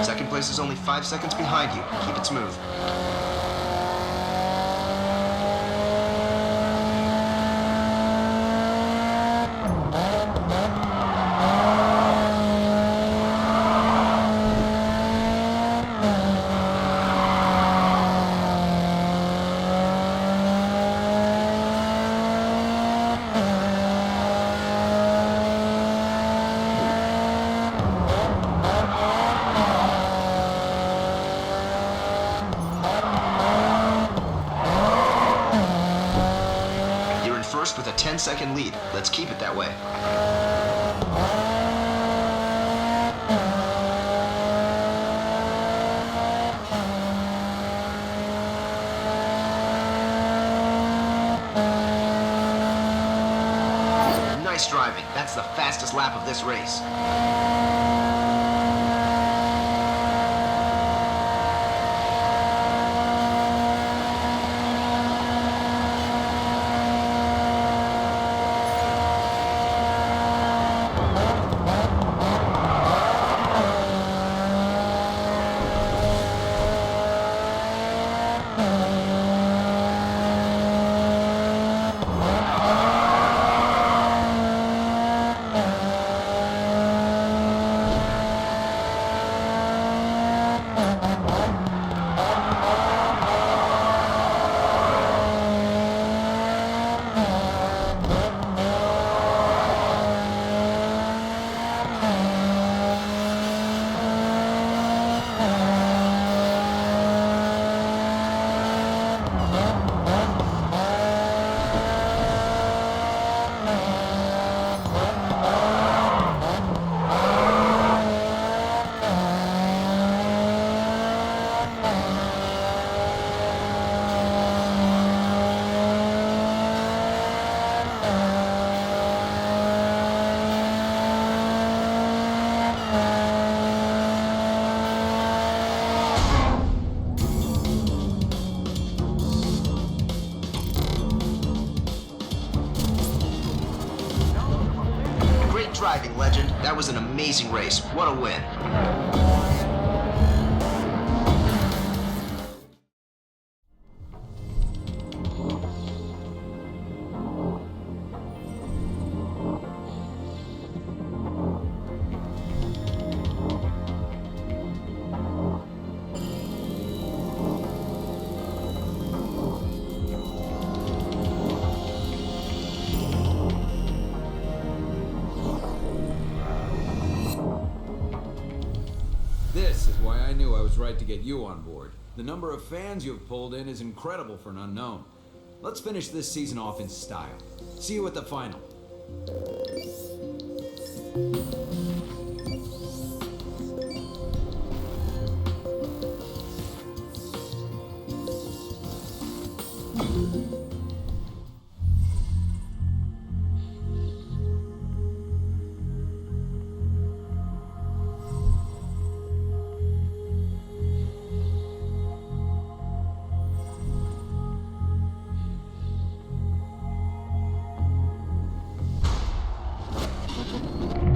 Second place is only 5 seconds behind you. Keep it smooth. With a 10-second lead. Let's keep it that way. Nice driving. That's the fastest lap of this race. That was an amazing race. What a win. This is why I knew I was right to get you on board. The number of fans you've pulled in is incredible for an unknown. Let's finish this season off in style. See you at the final.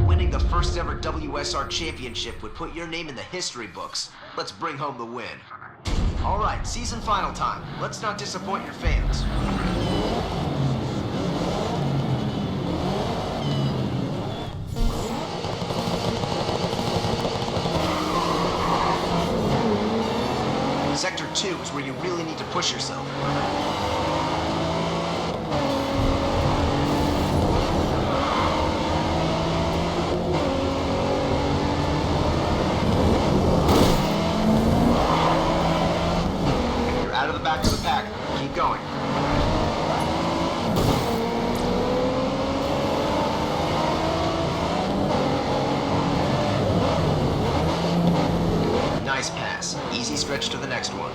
Winning the first ever WSR championship would put your name in the history books. Let's bring home the win. All right, season final time. Let's not disappoint your fans. Sector 2 is where you really need to push yourself. You're out of the back of the pack. Keep going. Nice pass. Easy stretch to the next one.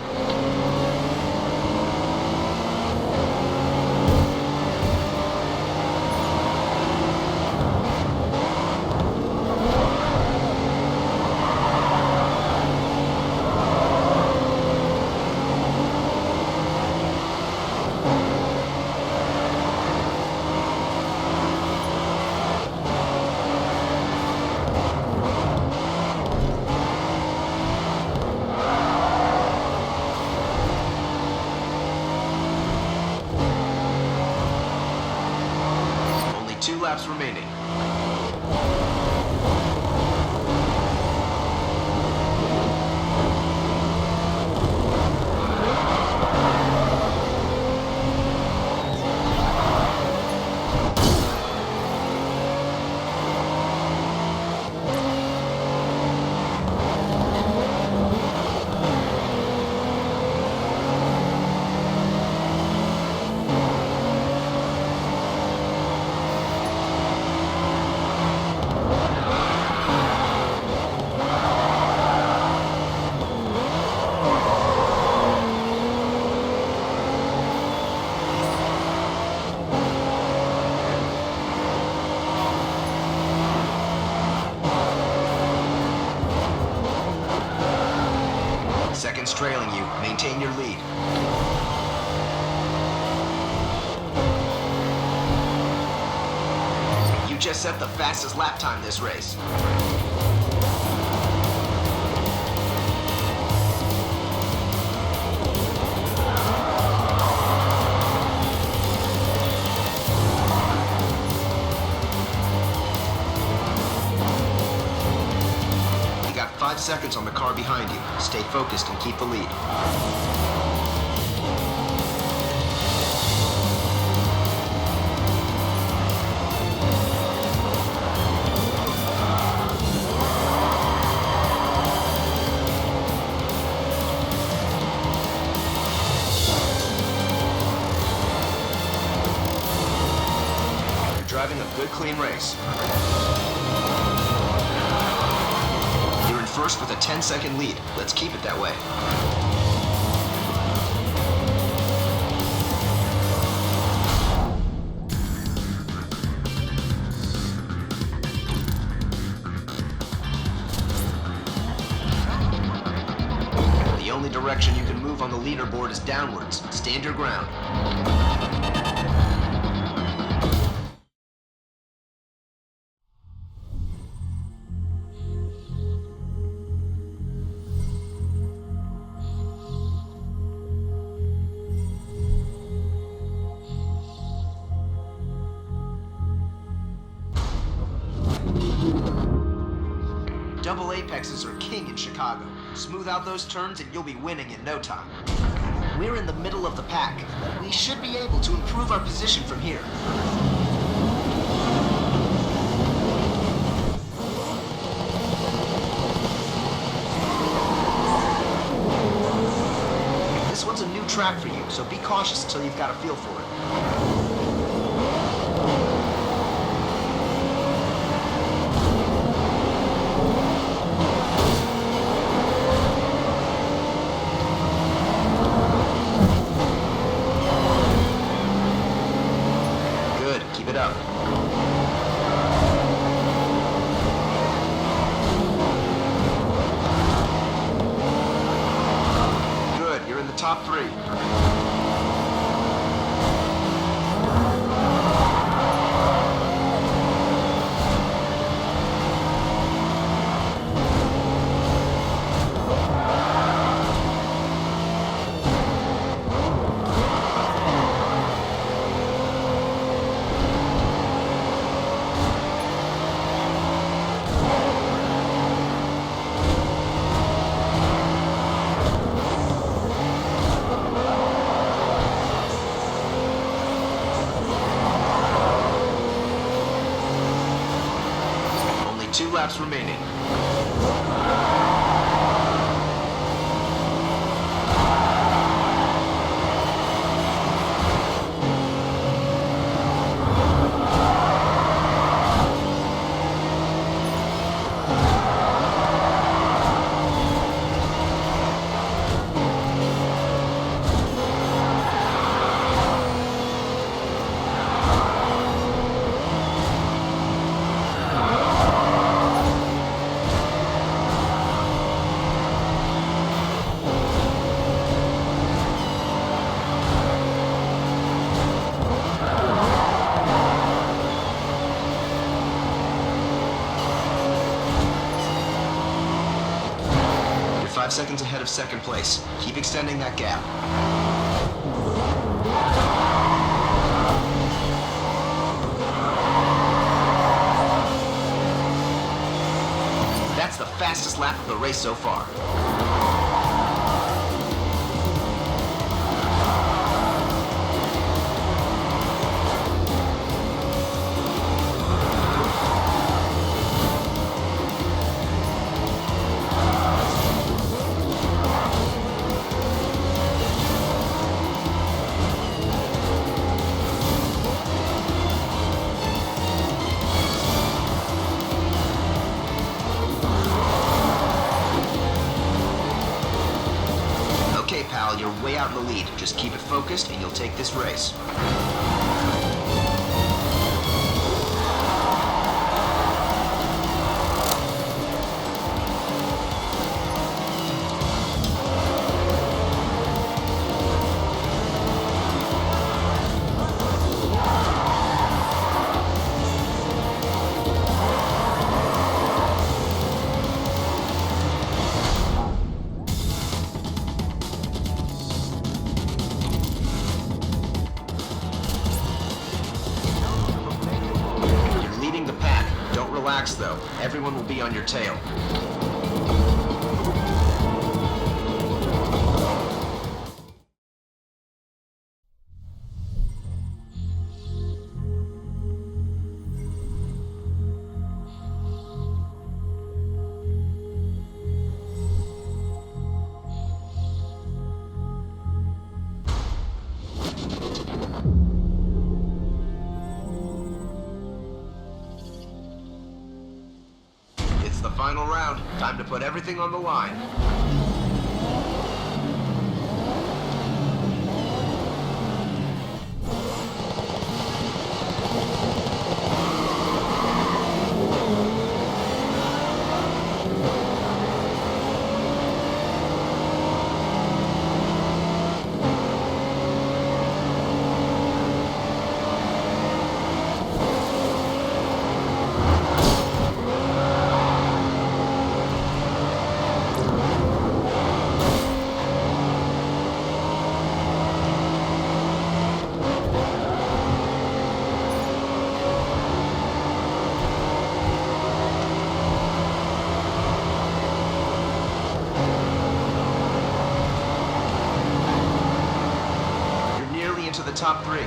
Only 2 laps remaining. Seconds trailing you. Maintain your lead. You just set the fastest lap time this race. You got 5 seconds on the car behind you. Stay focused and keep the lead. You're driving a good, clean race. You're in first with a 10-second lead. Let's keep it that way. The only direction you can move on the leaderboard is downwards. Stand your ground. apexes are king in Chicago. Smooth out those turns and you'll be winning in no time. We're in the middle of the pack. We should be able to improve our position from here. This one's a new track for you, so be cautious until you've got a feel for it. Good, keep it up. Good, you're in the top three. Only 2 laps remaining. You're 5 seconds ahead of second place. Keep extending that gap. That's the fastest lap of the race so far. Okay, pal, you're way out in the lead. Just keep it focused and you'll take this race. You're leading the pack. Don't relax, though. Everyone will be on your tail. It's the final round. Time to put everything on the line. top 3.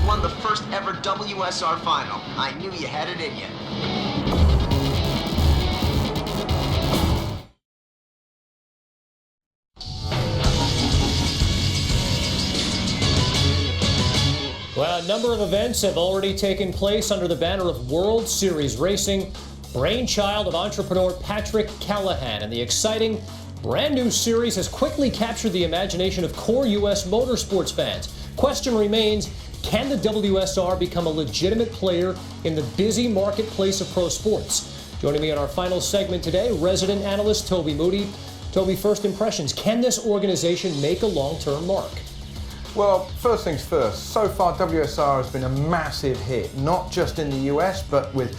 Won the first ever WSR final. I knew you had it in you. Well, a number of events have already taken place under the banner of World Series Racing, brainchild of entrepreneur Patrick Callahan, and the exciting brand new series has quickly captured the imagination of core U.S. motorsports fans. Question remains, can the WSR become a legitimate player in the busy marketplace of pro sports? Joining me on our final segment today, resident analyst Toby Moody. Toby, first impressions, can this organization make a long-term mark? Well, first things first, so far WSR has been a massive hit, not just in the US, but with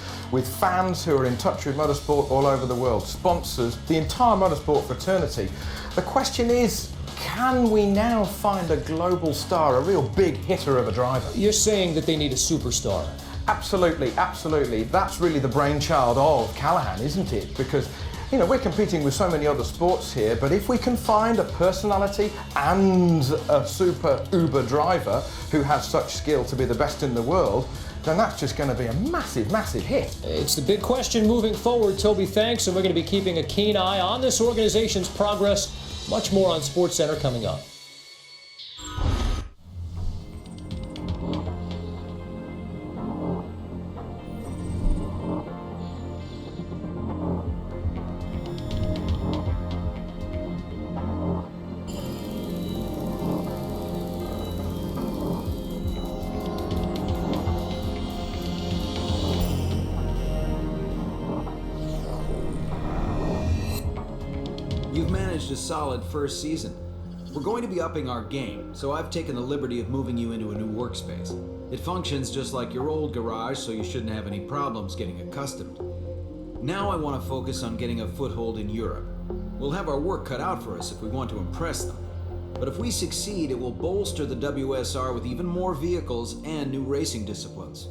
fans who are in touch with motorsport all over the world, sponsors, the entire motorsport fraternity. The question is, can we now find a global star, a real big hitter of a driver? You're saying that they need a superstar. Absolutely, absolutely. That's really the brainchild of Callahan, isn't it? Because, you know, we're competing with so many other sports here, but if we can find a personality and a super uber driver who has such skill to be the best in the world, then that's just going to be a massive, massive hit. It's the big question moving forward, Toby, thanks, and we're going to be keeping a keen eye on this organization's progress. Much more on SportsCenter coming up. You've managed a solid first season. We're going to be upping our game, so I've taken the liberty of moving you into a new workspace. It functions just like your old garage, so you shouldn't have any problems getting accustomed. Now I want to focus on getting a foothold in Europe. We'll have our work cut out for us if we want to impress them. But if we succeed, it will bolster the WSR with even more vehicles and new racing disciplines.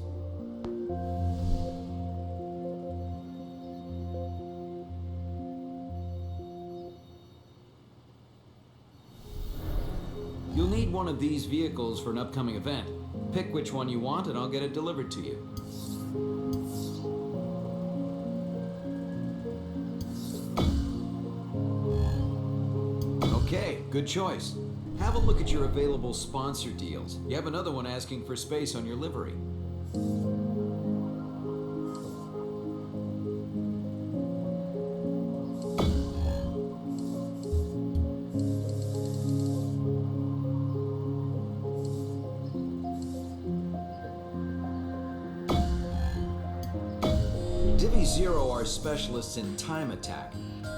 You'll need one of these vehicles for an upcoming event. Pick which one you want and I'll get it delivered to you. Okay, good choice. Have a look at your available sponsor deals. You have another one asking for space on your livery. Zero are specialists in time attack.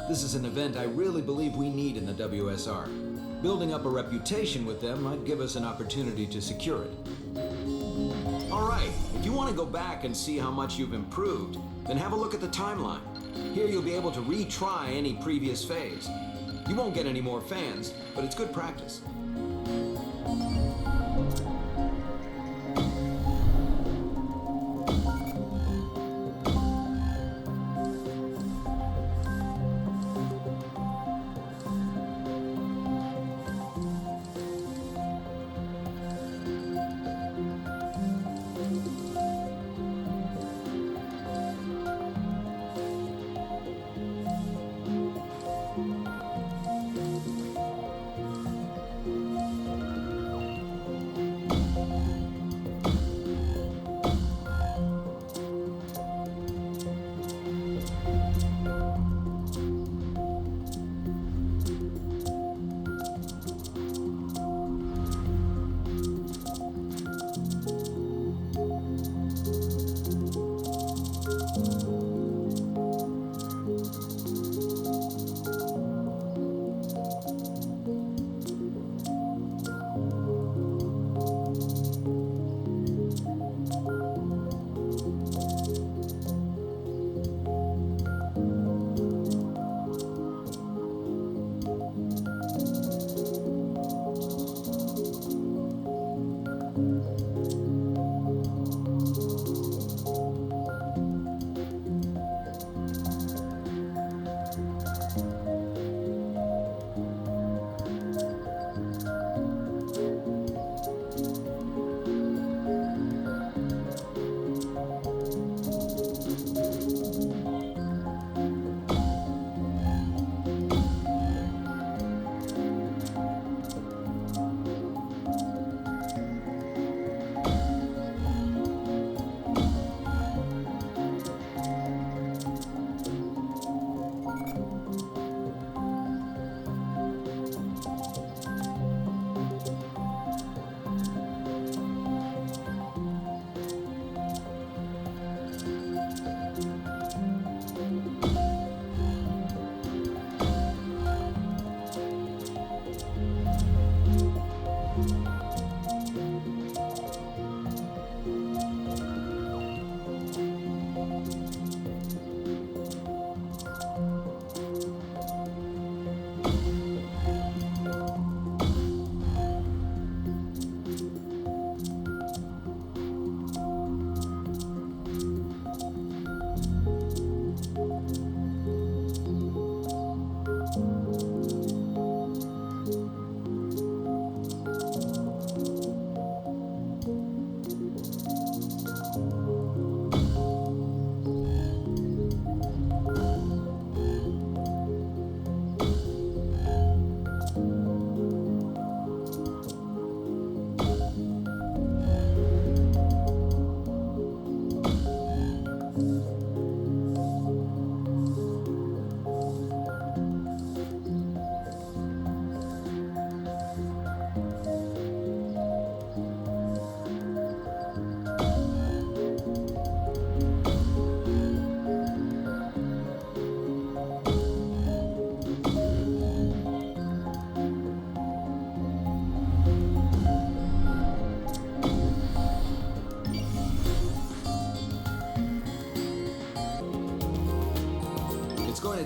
This is an event I really believe we need in the WSR. Building up a reputation with them might give us an opportunity to secure it. All right, if you want to go back and see how much you've improved, then have a look at the timeline. Here you'll be able to retry any previous phase. You won't get any more fans, but it's good practice.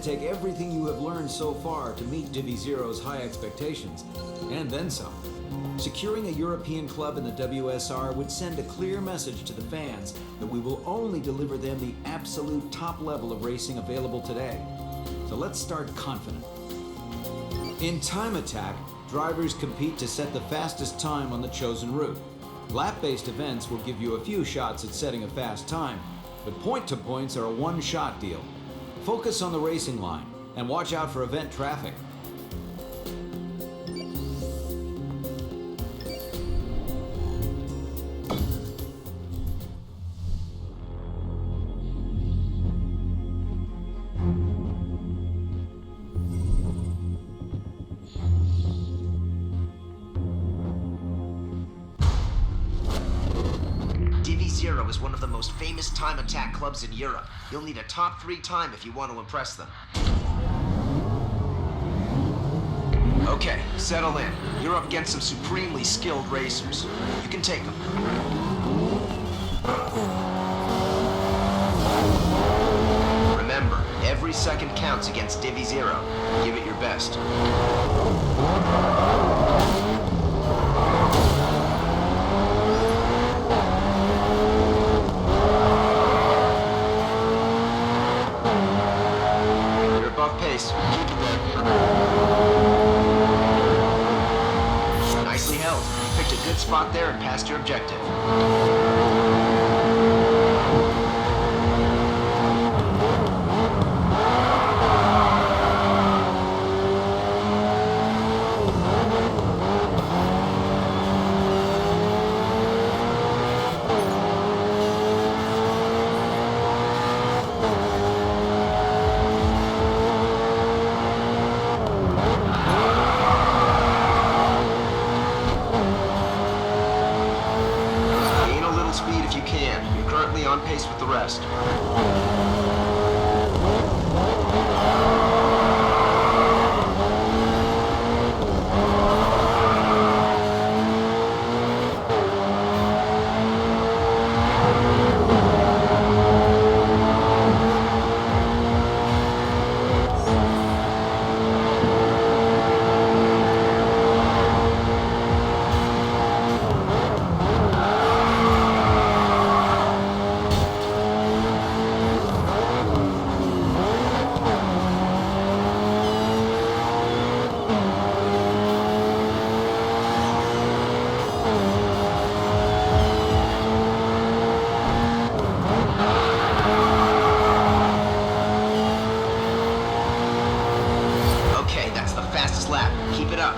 take everything you have learned so far to meet Divi Zero's high expectations, and then some. Securing a European club in the WSR would send a clear message to the fans that we will only deliver them the absolute top level of racing available today. So let's start confident. In time attack, drivers compete to set the fastest time on the chosen route. Lap-based events will give you a few shots at setting a fast time, but point-to-points are a one-shot deal. Focus on the racing line and watch out for event traffic. Zero is one of the most famous time attack clubs in Europe. You'll need a top 3 time if you want to impress them. Okay, settle in. You're up against some supremely skilled racers. You can take them. Remember, every second counts against Divi Zero. Give it your best. Pace. Keep it there. Nicely held. You picked a good spot there and passed your objective. On pace with the rest. Keep it up.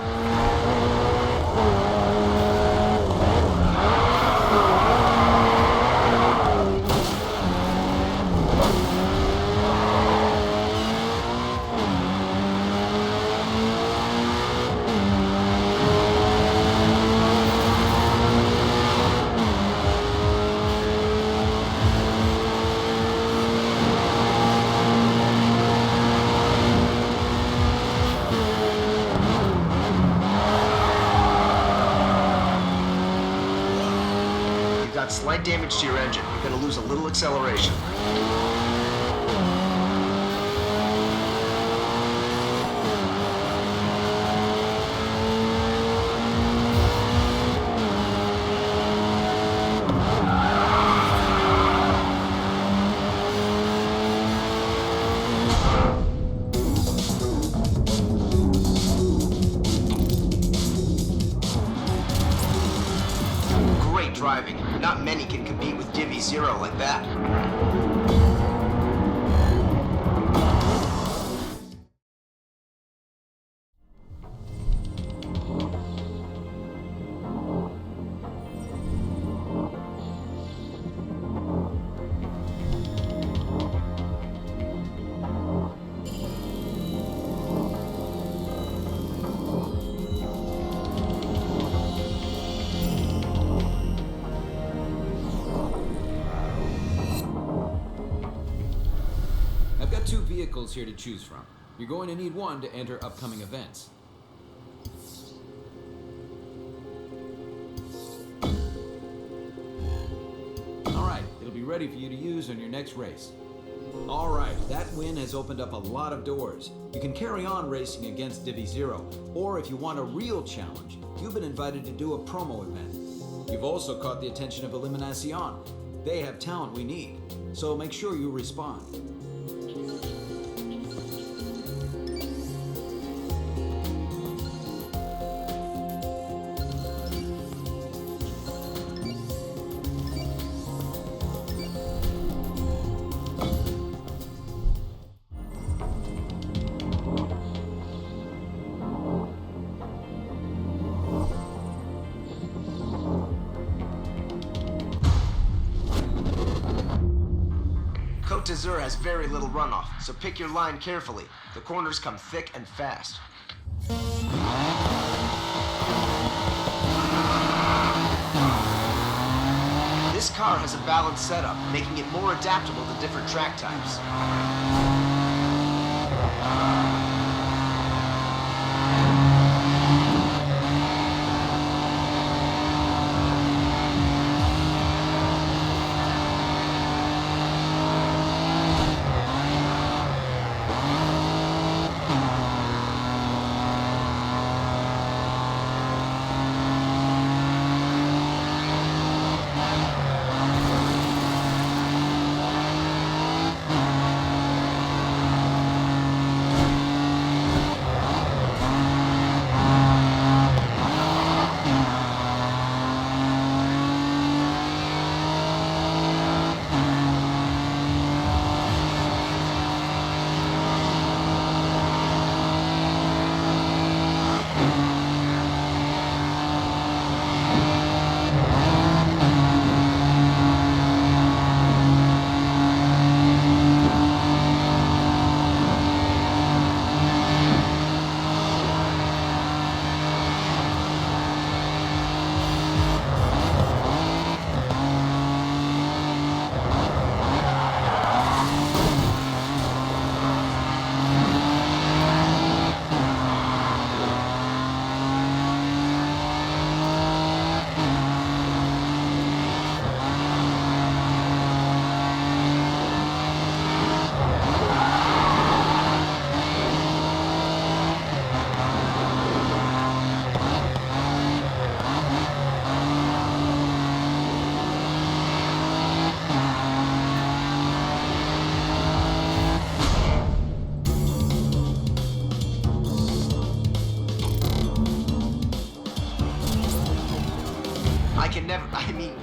Slight damage to your engine. You're going to lose a little acceleration. Driving. Not many can compete with Divi Zero like that. Two vehicles here to choose from. You're going to need one to enter upcoming events. All right, it'll be ready for you to use on your next race. All right, that win has opened up a lot of doors. You can carry on racing against Divi Zero, or if you want a real challenge, you've been invited to do a promo event. You've also caught the attention of Eliminacion. They have talent we need, so make sure you respond. Côte d'Azur has very little runoff, so pick your line carefully. The corners come thick and fast. This car has a balanced setup, making it more adaptable to different track types.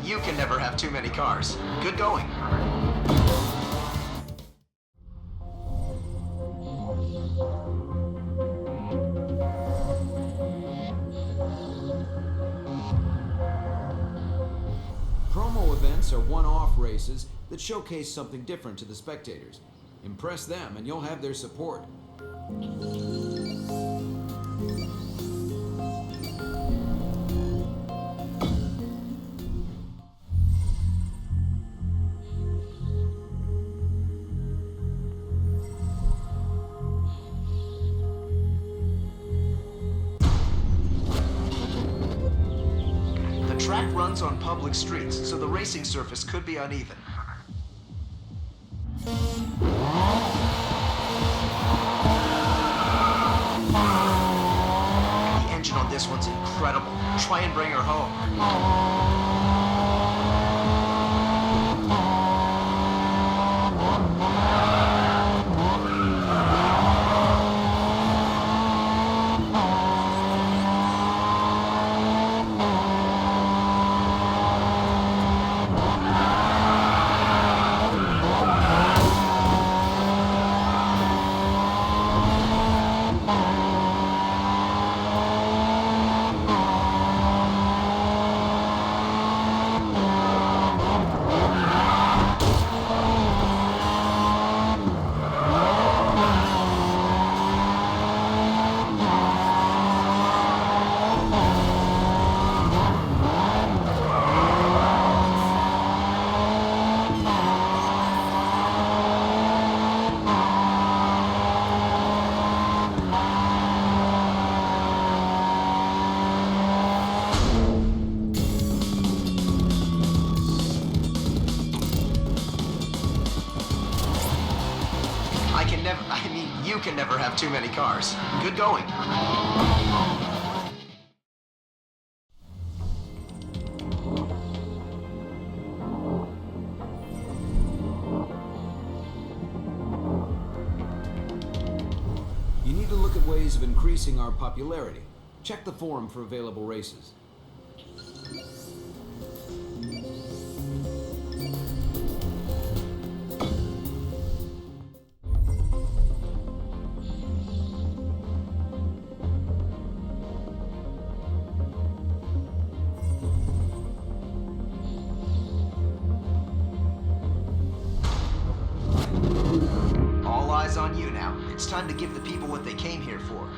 You can never have too many cars. Good going. Promo events are one-off races that showcase something different to the spectators. Impress them and you'll have their support. The track runs on public streets, so the racing surface could be uneven. The engine on this one's incredible. Try and bring her home. you can never have too many cars. Good going. You need to look at ways of increasing our popularity. Check the forum for available races. All eyes on you now. It's time to give the people what they came here for.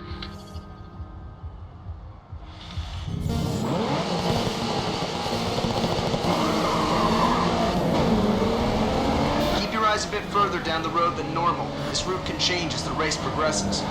Keep your eyes a bit further down the road than normal. This route can change as the race progresses.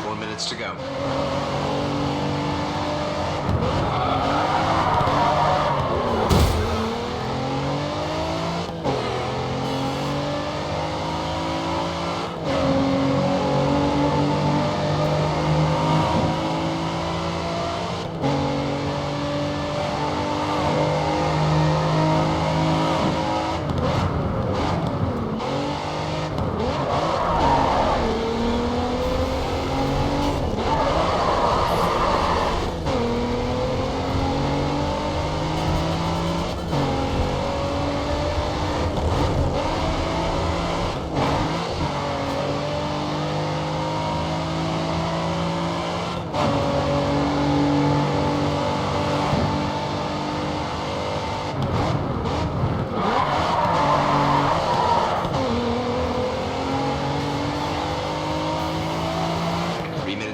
4 minutes to go.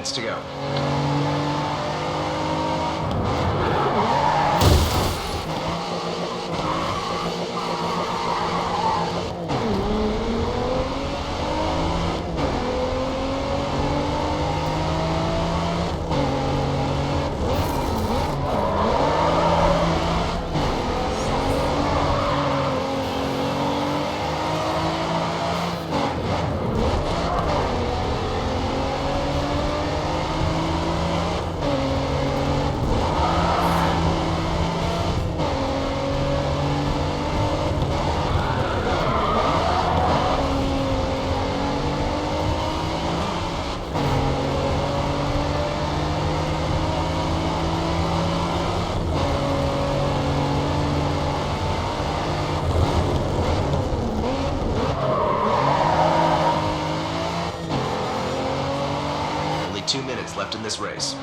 To go. Only 2 minutes left in this race.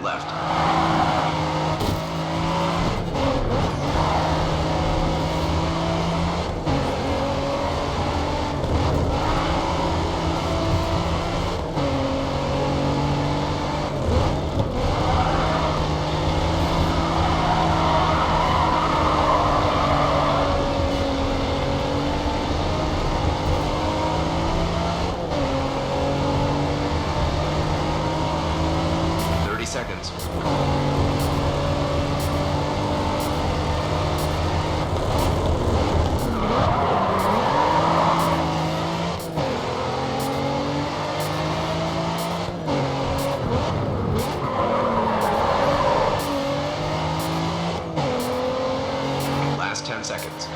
Left. seconds.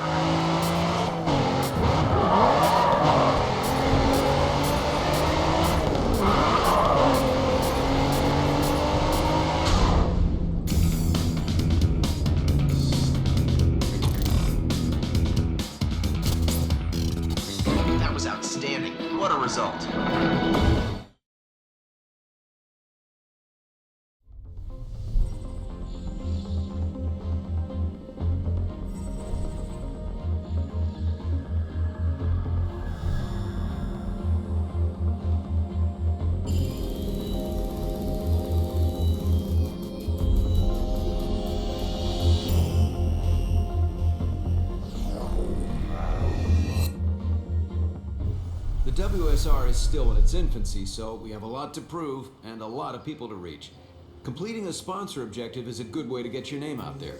That was outstanding. What a result. The WSR is still in its infancy, so we have a lot to prove and a lot of people to reach. Completing a sponsor objective is a good way to get your name out there.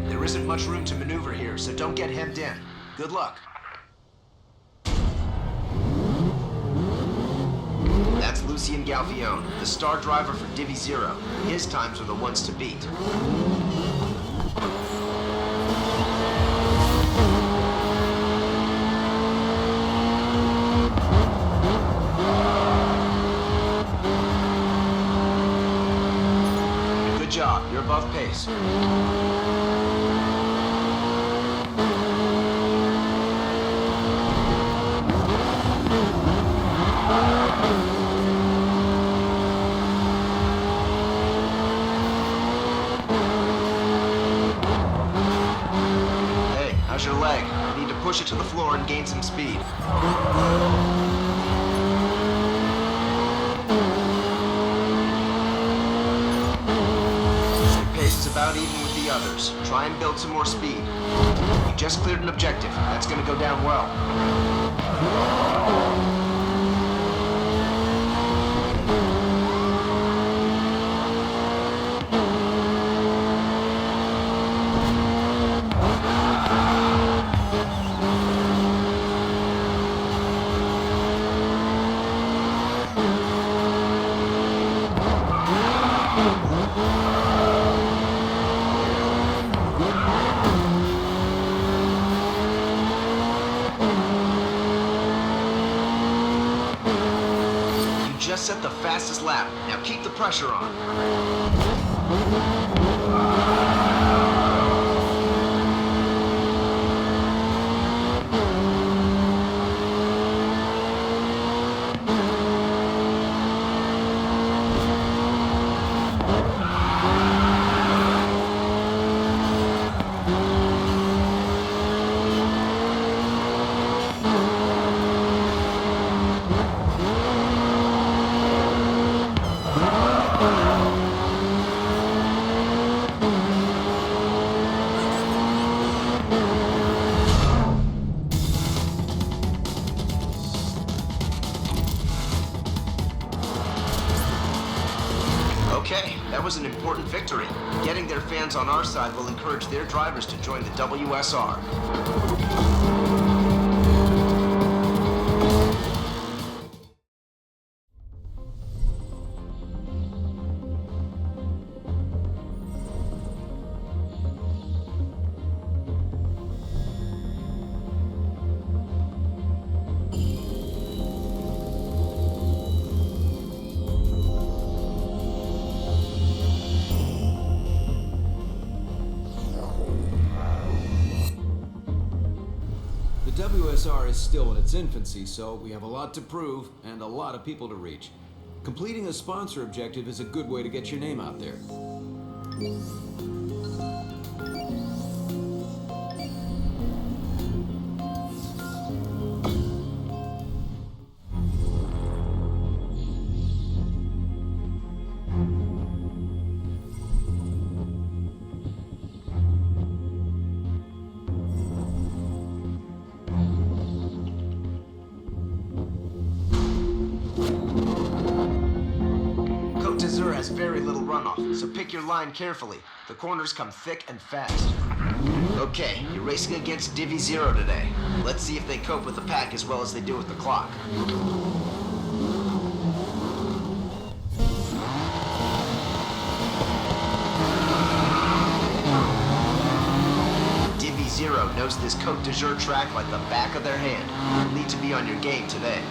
There isn't much room to maneuver here, so don't get hemmed in. Good luck. That's Lucien Galfione, the star driver for Divi Zero. His times are the ones to beat. Good job, you're above pace. Hey, how's your leg? You need to push it to the floor and gain some speed. Your pace is about even with the others. Try and build some more speed. You just cleared an objective. That's gonna go down well. Just set the fastest lap. Now keep the pressure on. Okay, that was an important victory. Getting their fans on our side will encourage their drivers to join the WSR. The WSR is still in its infancy, so we have a lot to prove and a lot of people to reach. Completing a sponsor objective is a good way to get your name out there. has very little runoff, so pick your line carefully. The corners come thick and fast. Okay, you're racing against Divvy Zero today. Let's see if they cope with the pack as well as they do with the clock. Divvy Zero knows this Côte d'Azur track like the back of their hand. You'll need to be on your game today.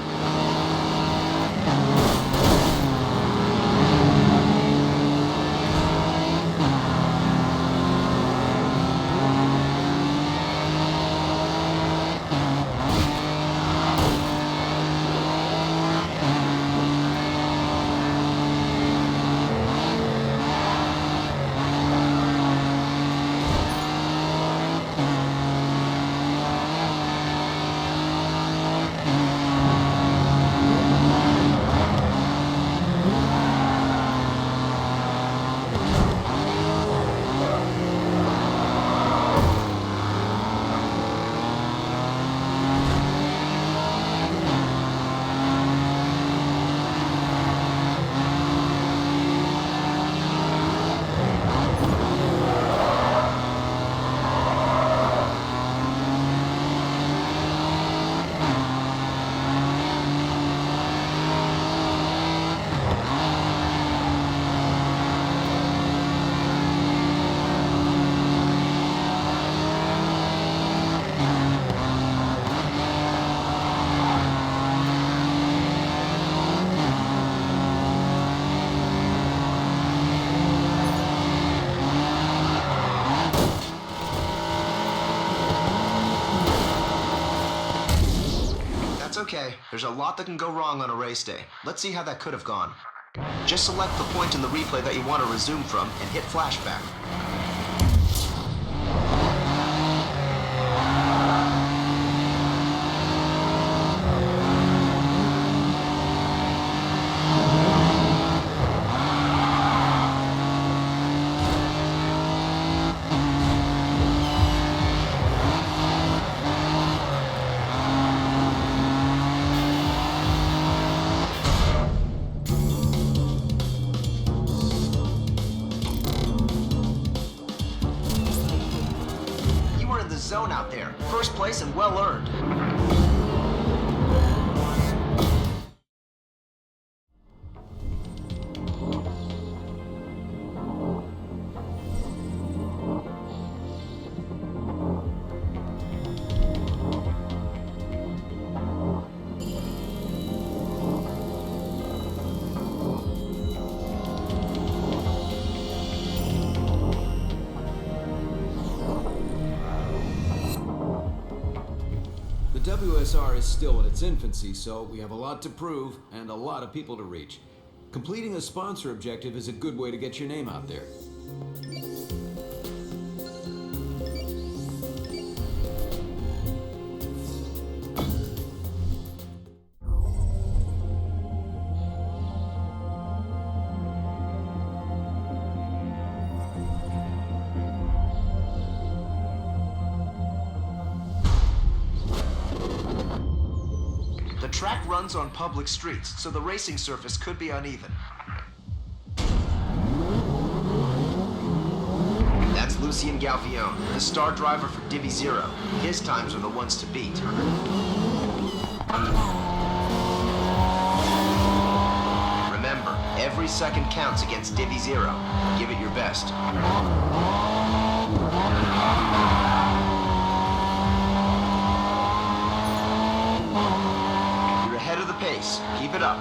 Okay, there's a lot that can go wrong on a race day. Let's see how that could have gone. Just select the point in the replay that you want to resume from and hit flashback. Zone out there. First place and well earned. WSR is still in its infancy, so we have a lot to prove and a lot of people to reach. Completing a sponsor objective is a good way to get your name out there. The track runs on public streets, so the racing surface could be uneven. That's Lucien Galvion, the star driver for Divvy Zero. His times are the ones to beat. Remember, every second counts against Divvy Zero. Give it your best. Ahead of the pace. Keep it up.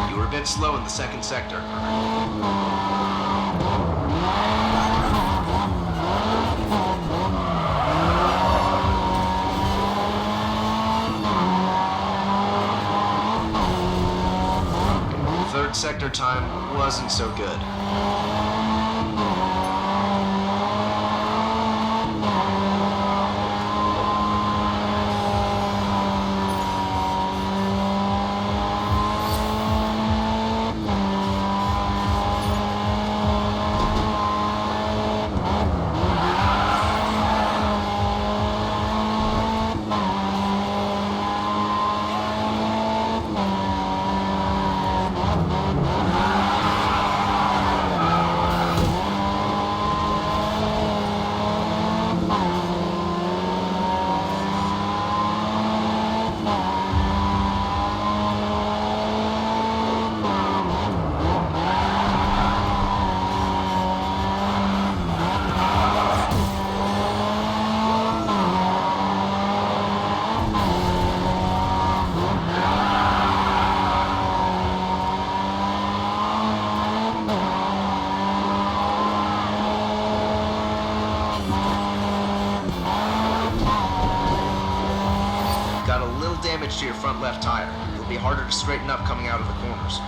You were a bit slow in the second sector. Third sector time wasn't so good. to your front left tire. It'll be harder to straighten up coming out of the corners.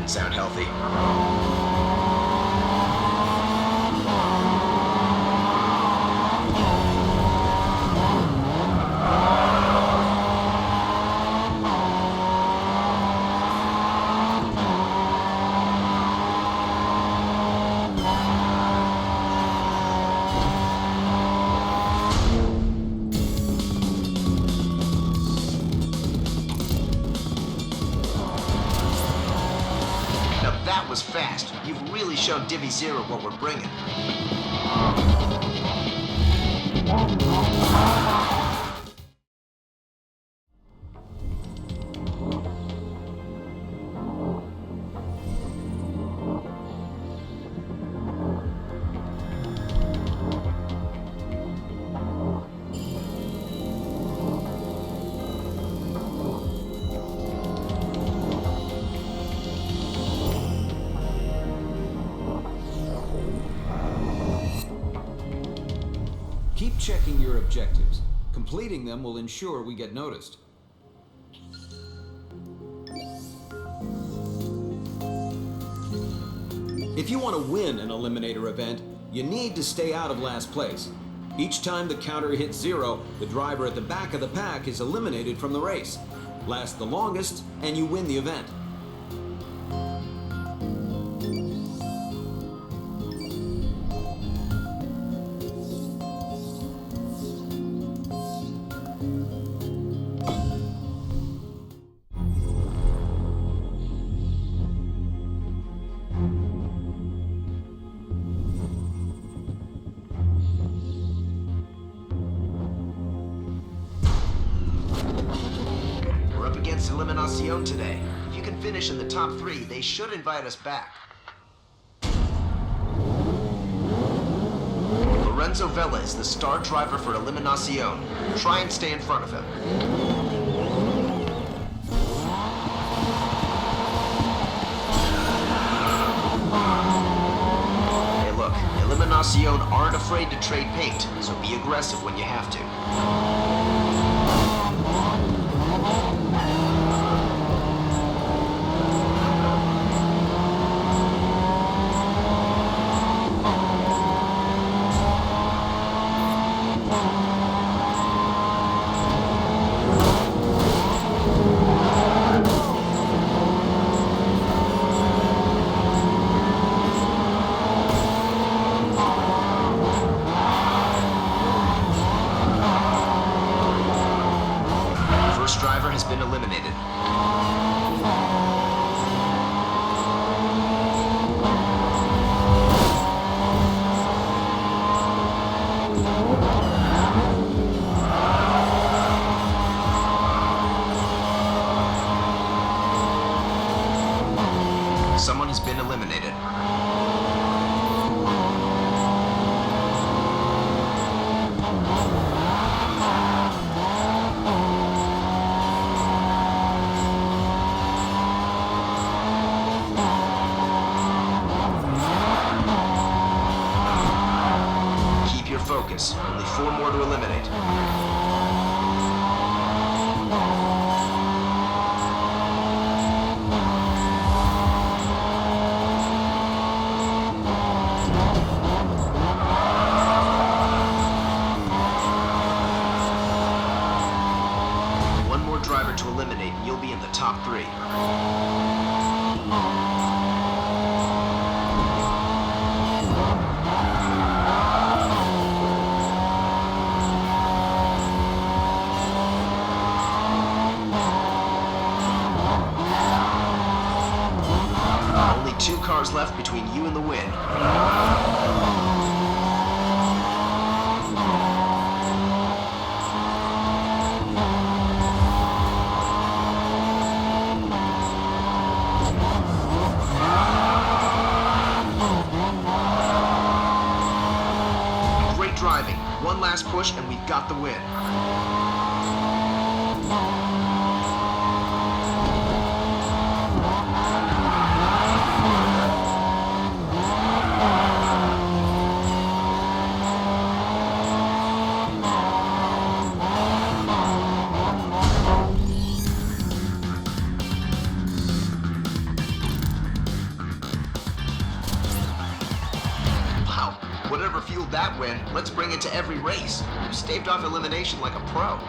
Sound healthy. That was fast. You've really shown Divvy Zero what we're bringing. Keep checking your objectives. Completing them will ensure we get noticed. If you want to win an Eliminator event, you need to stay out of last place. Each time the counter hits 0, the driver at the back of the pack is eliminated from the race. Last the longest, and you win the event. Eliminacion today. If you can finish in the top 3, they should invite us back. Lorenzo Vela is the star driver for Eliminacion. Try and stay in front of him. Hey look, Eliminacion aren't afraid to trade paint, so be aggressive when you have to. Driver has been eliminated. Someone has been eliminated. Focus. Only 4 more to eliminate. One more driver to eliminate and you'll be in the top 3. Only 2 cars left between you and the win. one last push and we've got the win. Whatever fueled that win, let's bring it to every race. You staved off elimination like a pro.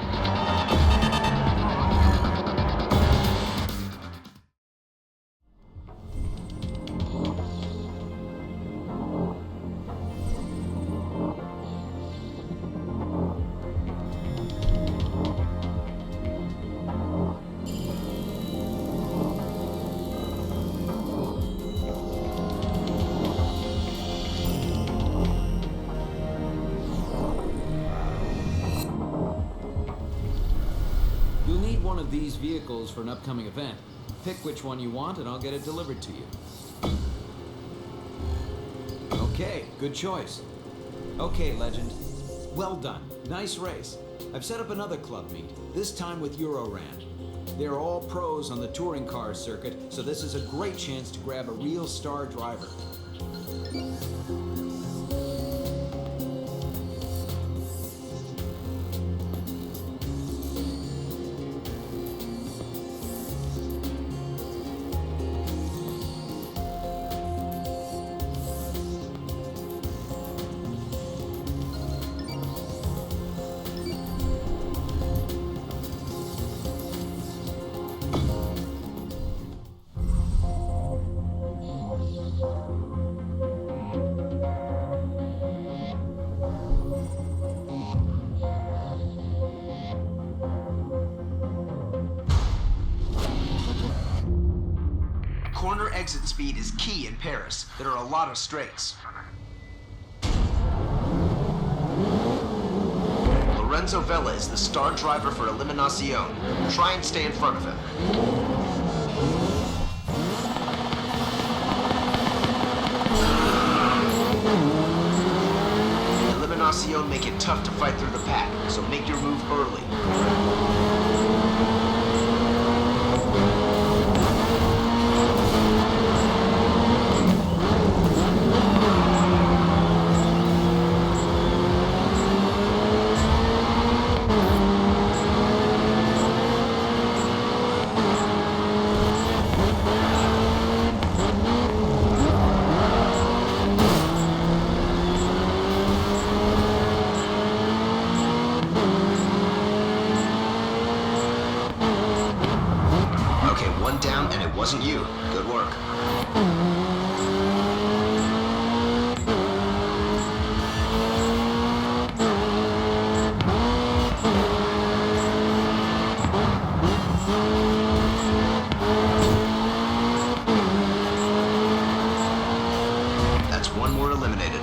You'll need one of these vehicles for an upcoming event. Pick which one you want and I'll get it delivered to you. Okay, good choice. Okay, Legend. Well done. Nice race. I've set up another club meet, this time with Eurorand. They're all pros on the touring car circuit, so this is a great chance to grab a real star driver. Corner exit speed is key in Paris. There are a lot of straights. Lorenzo Vela is the star driver for Eliminacion. Try and stay in front of him. Eliminacion make it tough to fight through the pack, so make your move early. One down, and it wasn't you. Good work. That's one more eliminated.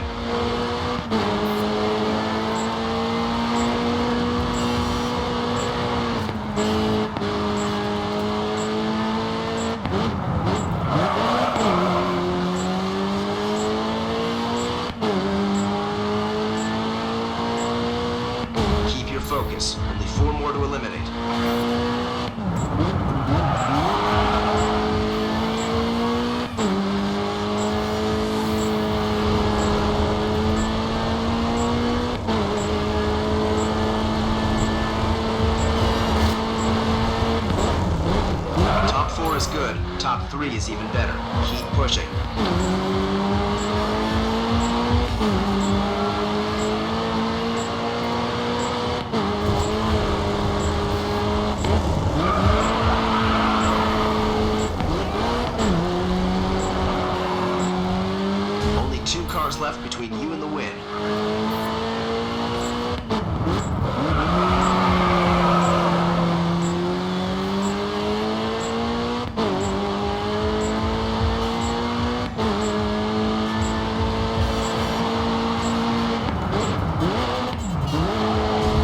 Focus. Only 4 more to eliminate. Top 4 is good. Top 3 is even better. Keep pushing. Only 2 cars left between you and the win.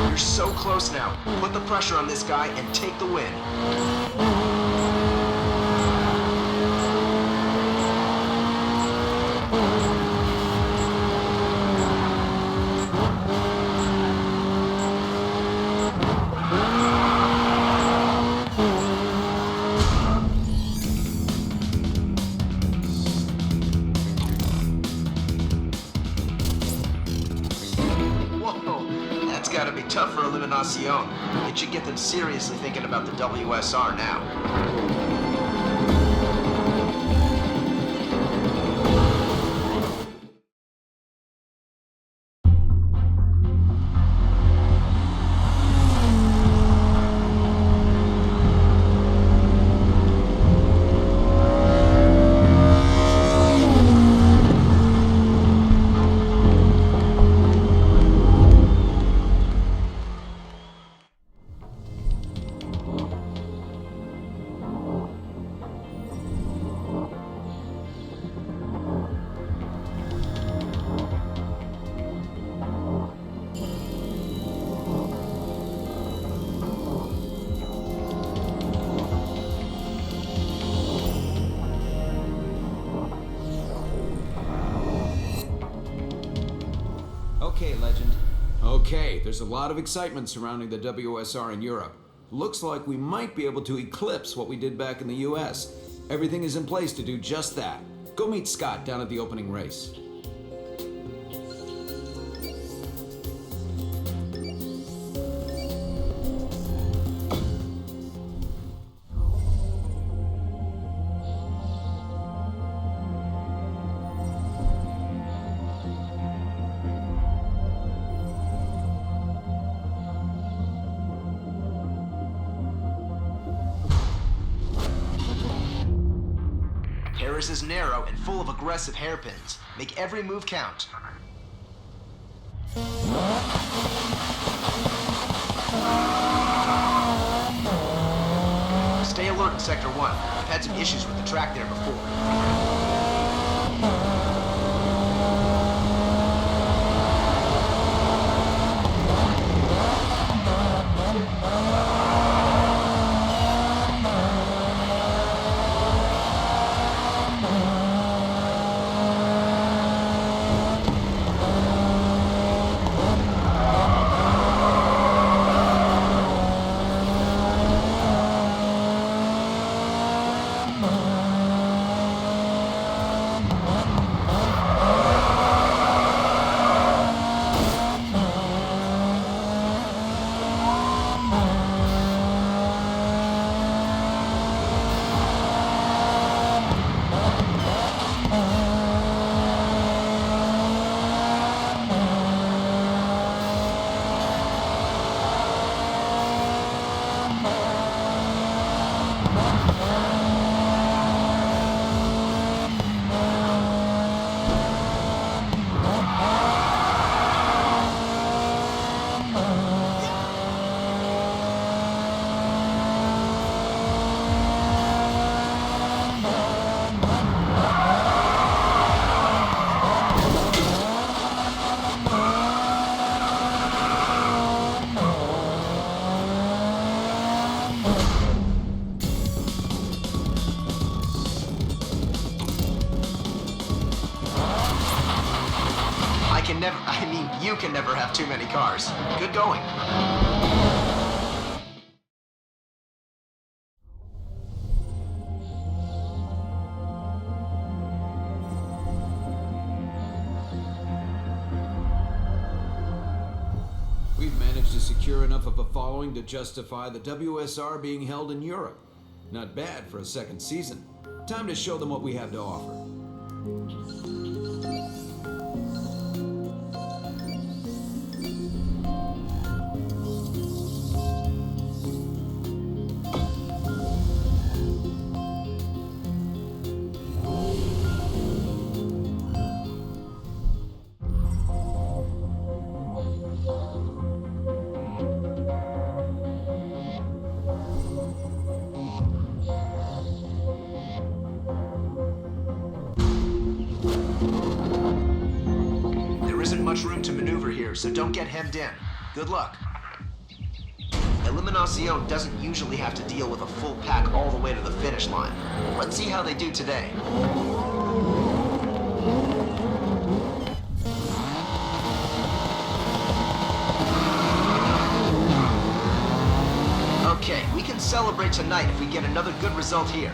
You're so close now. Put the pressure on this guy and take the win. tough for Eliminacion. It should get them seriously thinking about the WSR now. Okay, Legend. Okay, there's a lot of excitement surrounding the WSR in Europe. Looks like we might be able to eclipse what we did back in the US. Everything is in place to do just that. Go meet Scott down at the opening race. Paris is narrow and full of aggressive hairpins. Make every move count. Stay alert in Sector 1. I've had some issues with the track there before. You can never have too many cars. Good going. We've managed to secure enough of a following to justify the WSR being held in Europe. Not bad for a second season. Time to show them what we have to offer. Much room to maneuver here, so don't get hemmed in. Good luck. Eliminacion doesn't usually have to deal with a full pack all the way to the finish line. Let's see how they do today. Okay, we can celebrate tonight if we get another good result here.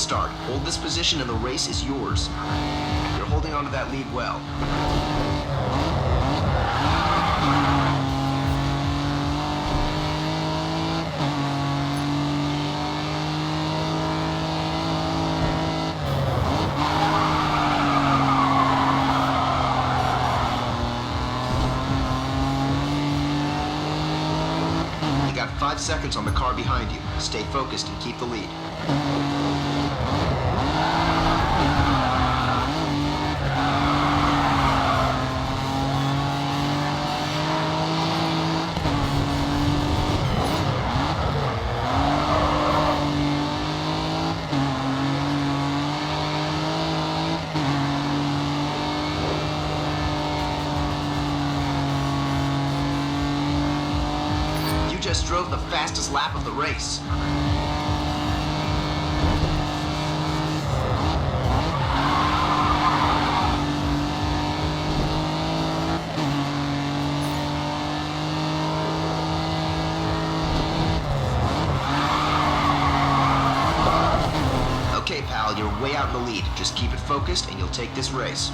start. Hold this position and the race is yours. You're holding onto that lead well. You got 5 seconds on the car behind you. Stay focused and keep the lead. You just drove the fastest lap of the race. Okay, pal, you're way out in the lead. Just keep it focused and you'll take this race.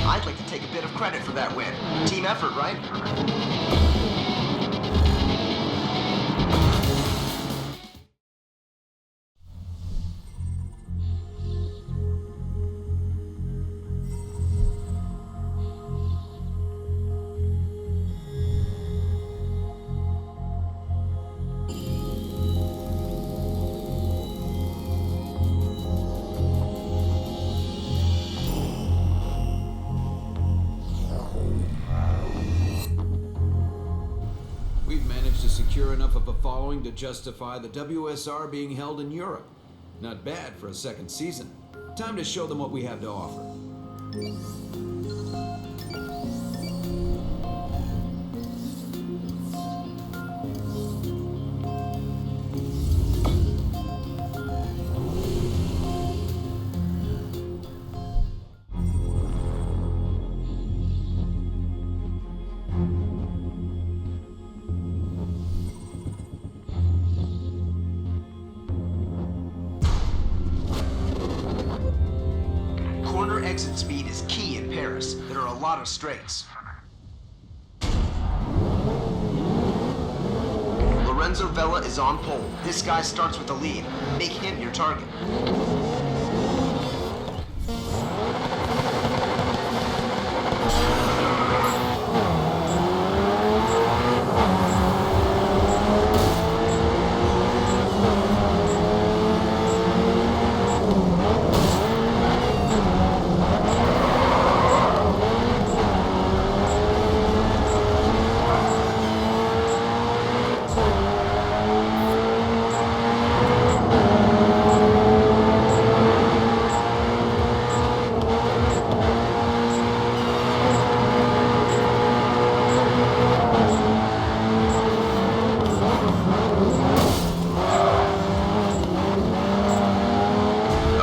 I'd like to take a bit of credit for that win. Team effort, right? We've managed to secure enough of a following to justify the WSR being held in Europe. Not bad for a second season. Time to show them what we have to offer. Corner exit speed is key in Paris. There are a lot of straights. Lorenzo Vella is on pole. This guy starts with the lead. Make him your target.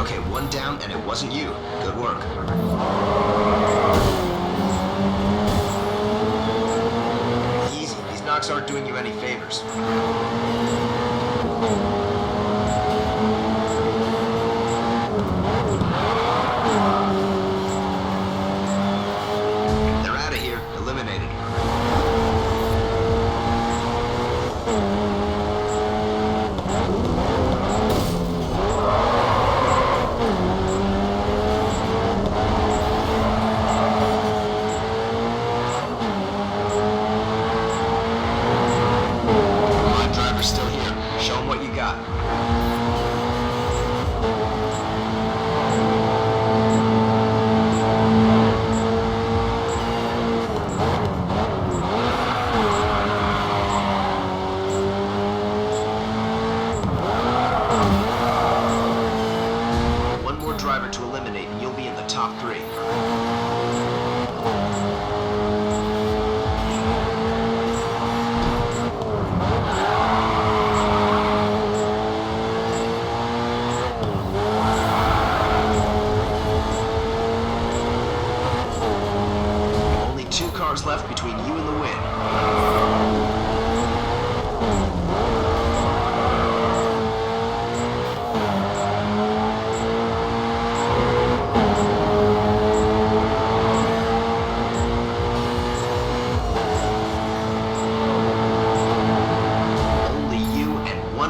Okay, one down and it wasn't you. Good work. Easy. These knocks aren't doing you any favors. They're out of here. Eliminated. My driver's still here. Show him what you got.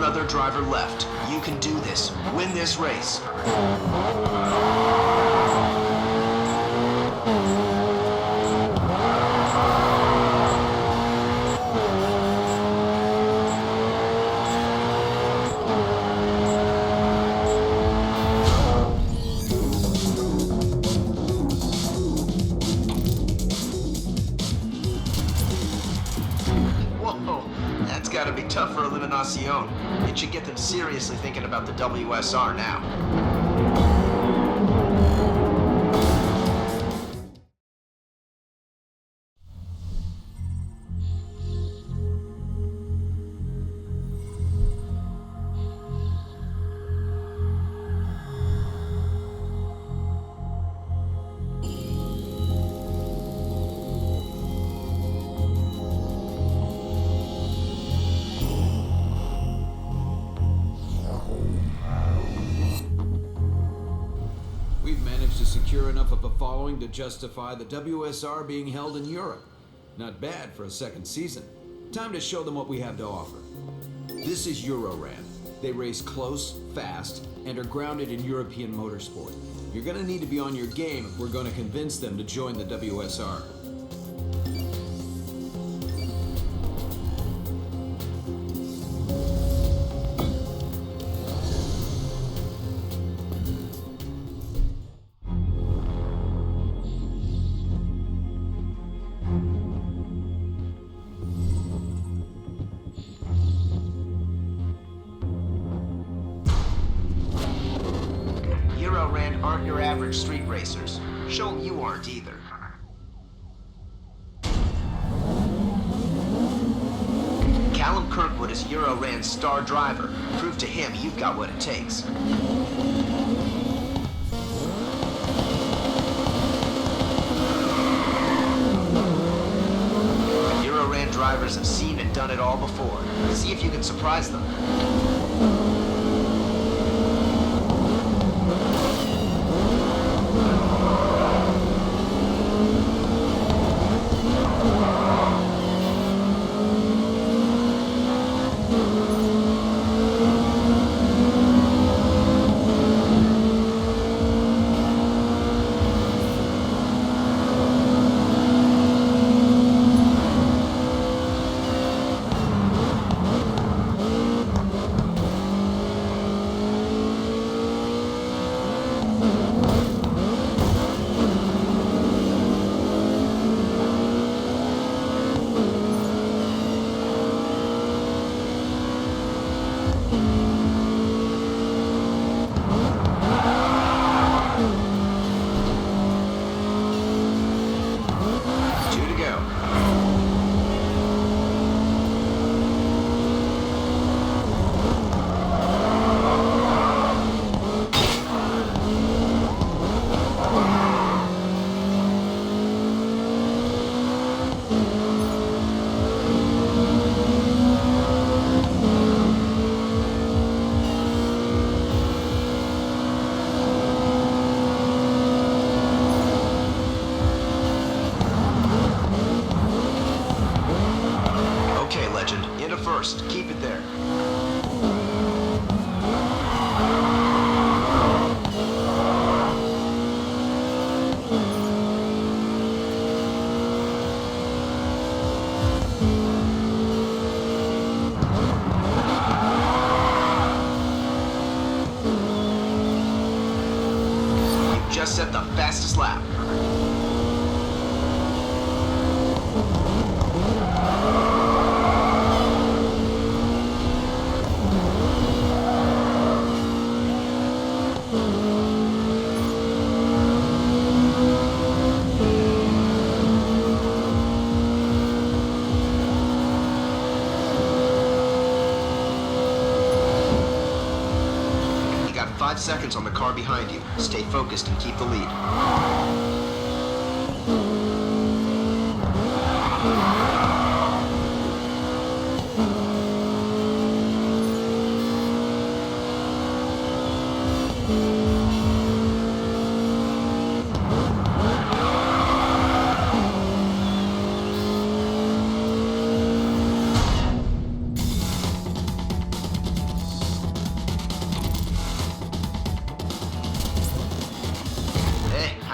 one other driver left. You can do this. Win this race. Gotta be tough for Eliminacion. It should get them seriously thinking about the WSR now. Secure enough of a following to justify the WSR being held in Europe. Not bad for a second season. Time to show them what we have to offer. This is Euroran. They race close, fast, and are grounded in European motorsport. You're gonna need to be on your game if we're gonna convince them to join the WSR. Euroran aren't your average street racers. Show them you aren't either. Callum Kirkwood is Euroran's star driver. Prove to him you've got what it takes. Euroran drivers have seen and done it all before. See if you can surprise them. First, keep it there. You just set the fastest lap. You got 5 seconds on the car behind you. Stay focused and keep the lead.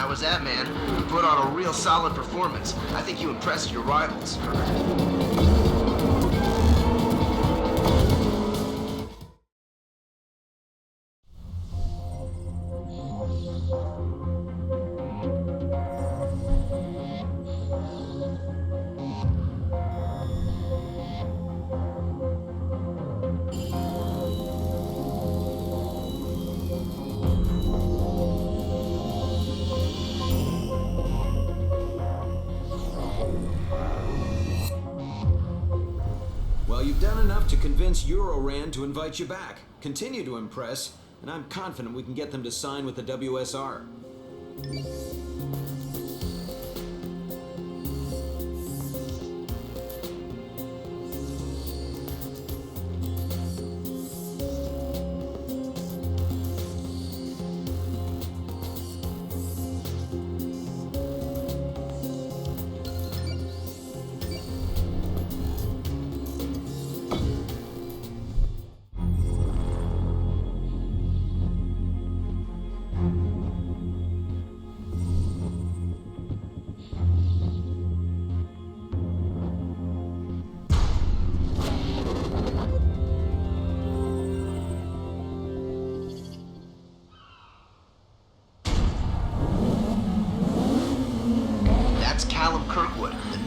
How was that, man? You put on a real solid performance. I think you impressed your rivals. Well, you've done enough to convince Euroran to invite you back. Continue to impress, and I'm confident we can get them to sign with the WSR.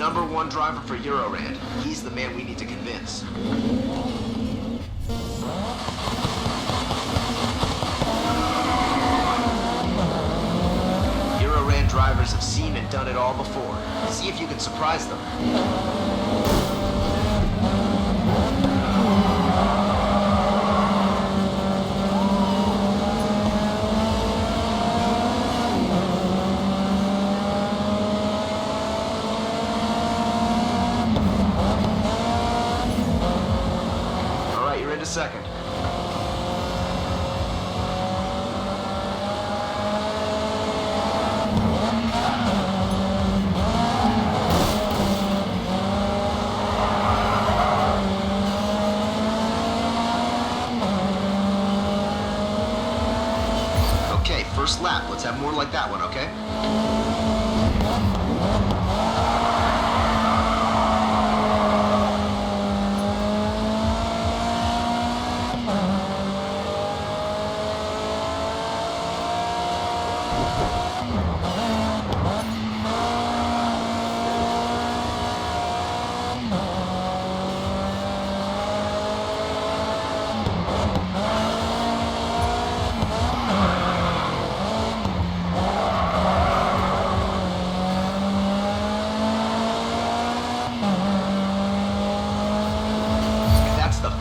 #1 driver for Eurorand. He's the man we need to convince. Eurorand drivers have seen and done it all before. See if you can surprise them. Second. Okay, first lap. Let's have more like that one, okay?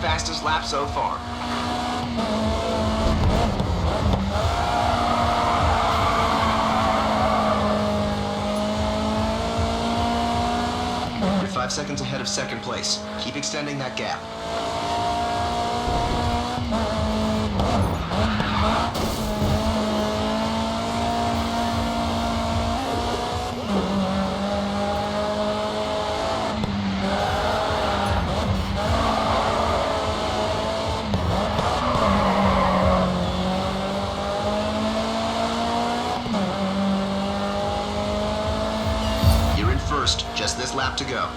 Fastest lap so far. You're 5 seconds ahead of second place. Keep extending that gap. First, just this lap to go.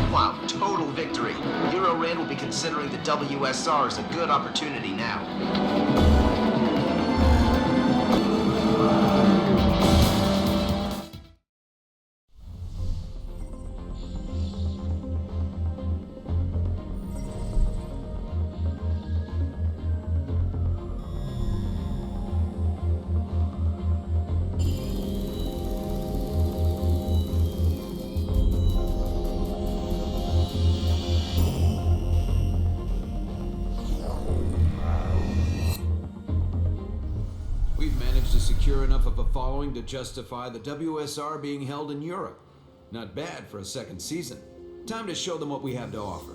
Wow, total victory. Eurorand will be considering the WSR as a good opportunity now. secure enough of a following to justify the WSR being held in Europe. Not bad for a second season. Time to show them what we have to offer.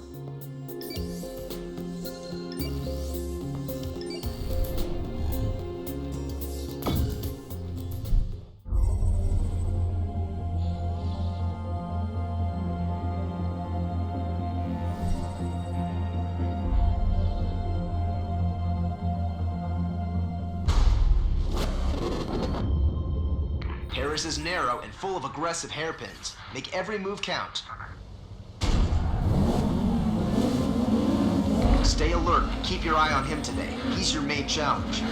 Paris is narrow and full of aggressive hairpins. Make every move count. Stay alert and keep your eye on him today. He's your main challenge.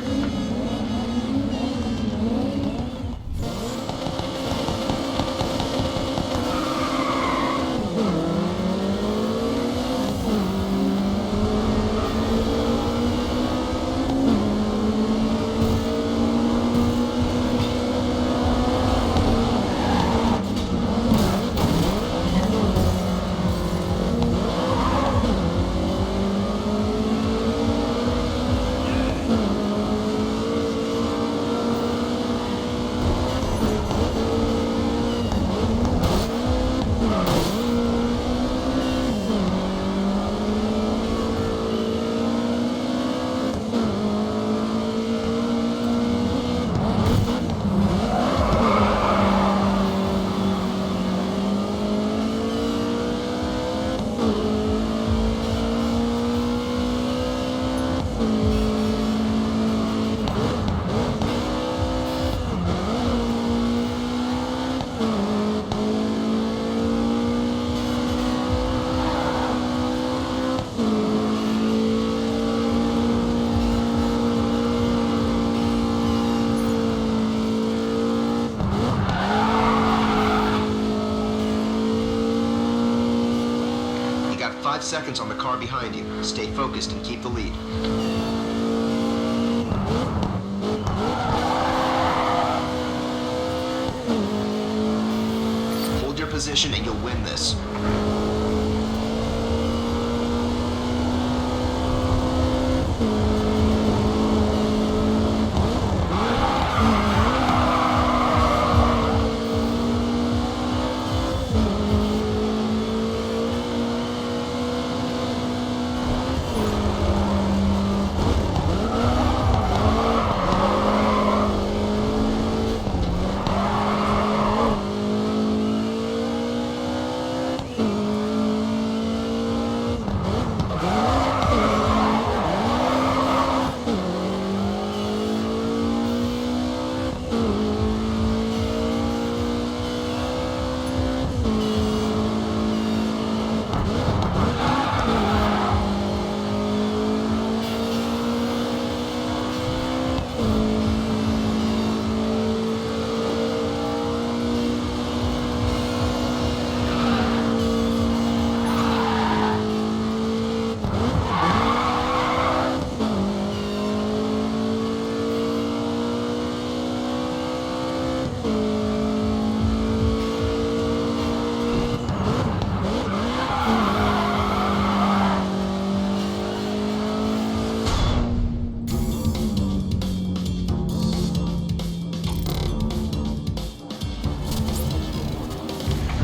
You got 5 seconds on the car behind you. Stay focused and keep the lead. Hold your position and you'll win this.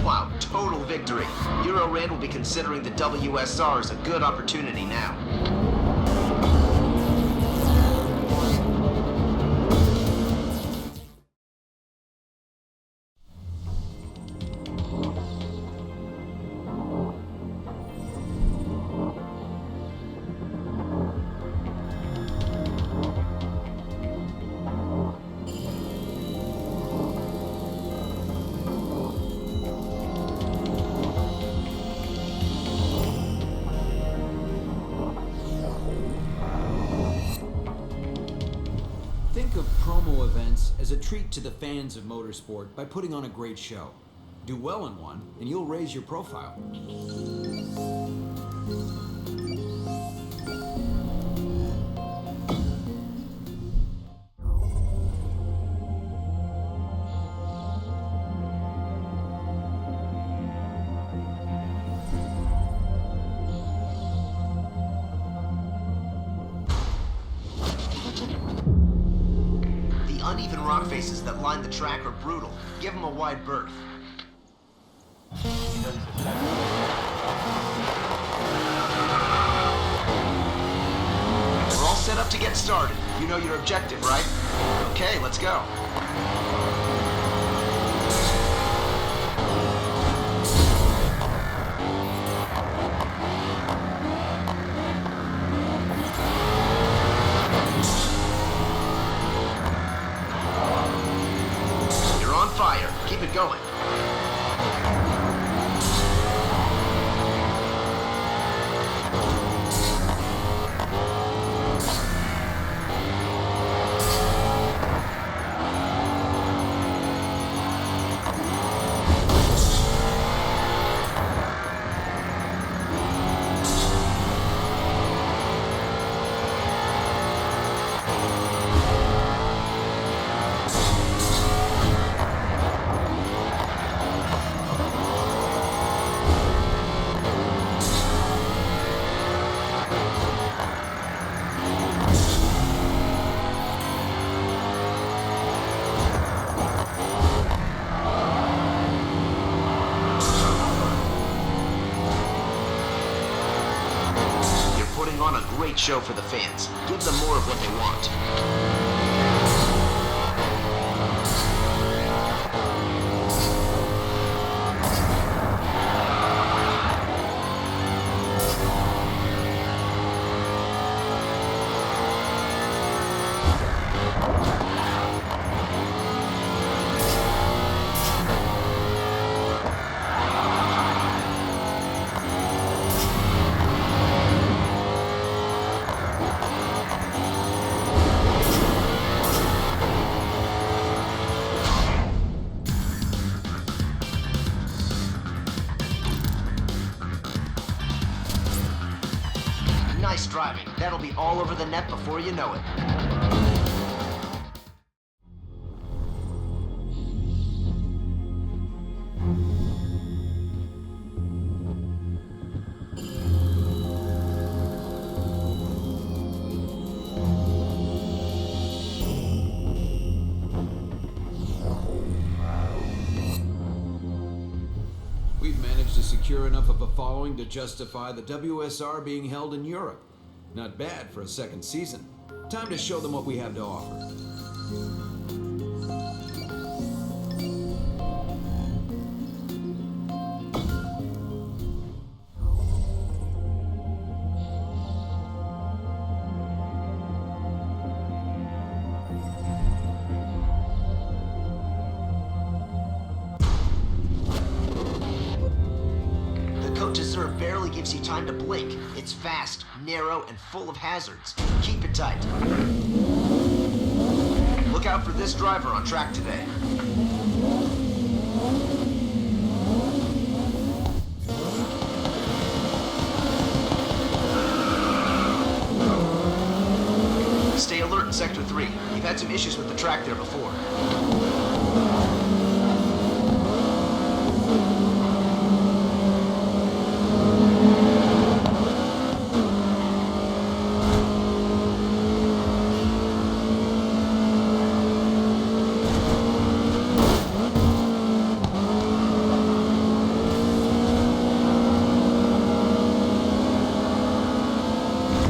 Wow, total victory. Eurorand will be considering the WSR as a good opportunity now. Think of promo events as a treat to the fans of motorsport by putting on a great show. Do well in one, and you'll raise your profile. uneven rock faces that line the track are brutal. Give them a wide berth. We're all set up to get started. You know your objective, right? Okay, let's go. You're on fire. Keep it going. On a great show for the fans. Give them more of what they want. Nice driving. That'll be all over the net before you know it. We've managed to secure enough of a following to justify the WSR being held in Europe. Not bad for a second season. Time to show them what we have to offer. Barely gives you time to blink. It's fast, narrow, and full of hazards. Keep it tight. Look out for this driver on track today. Stay alert in Sector 3. You've had some issues with the track there before.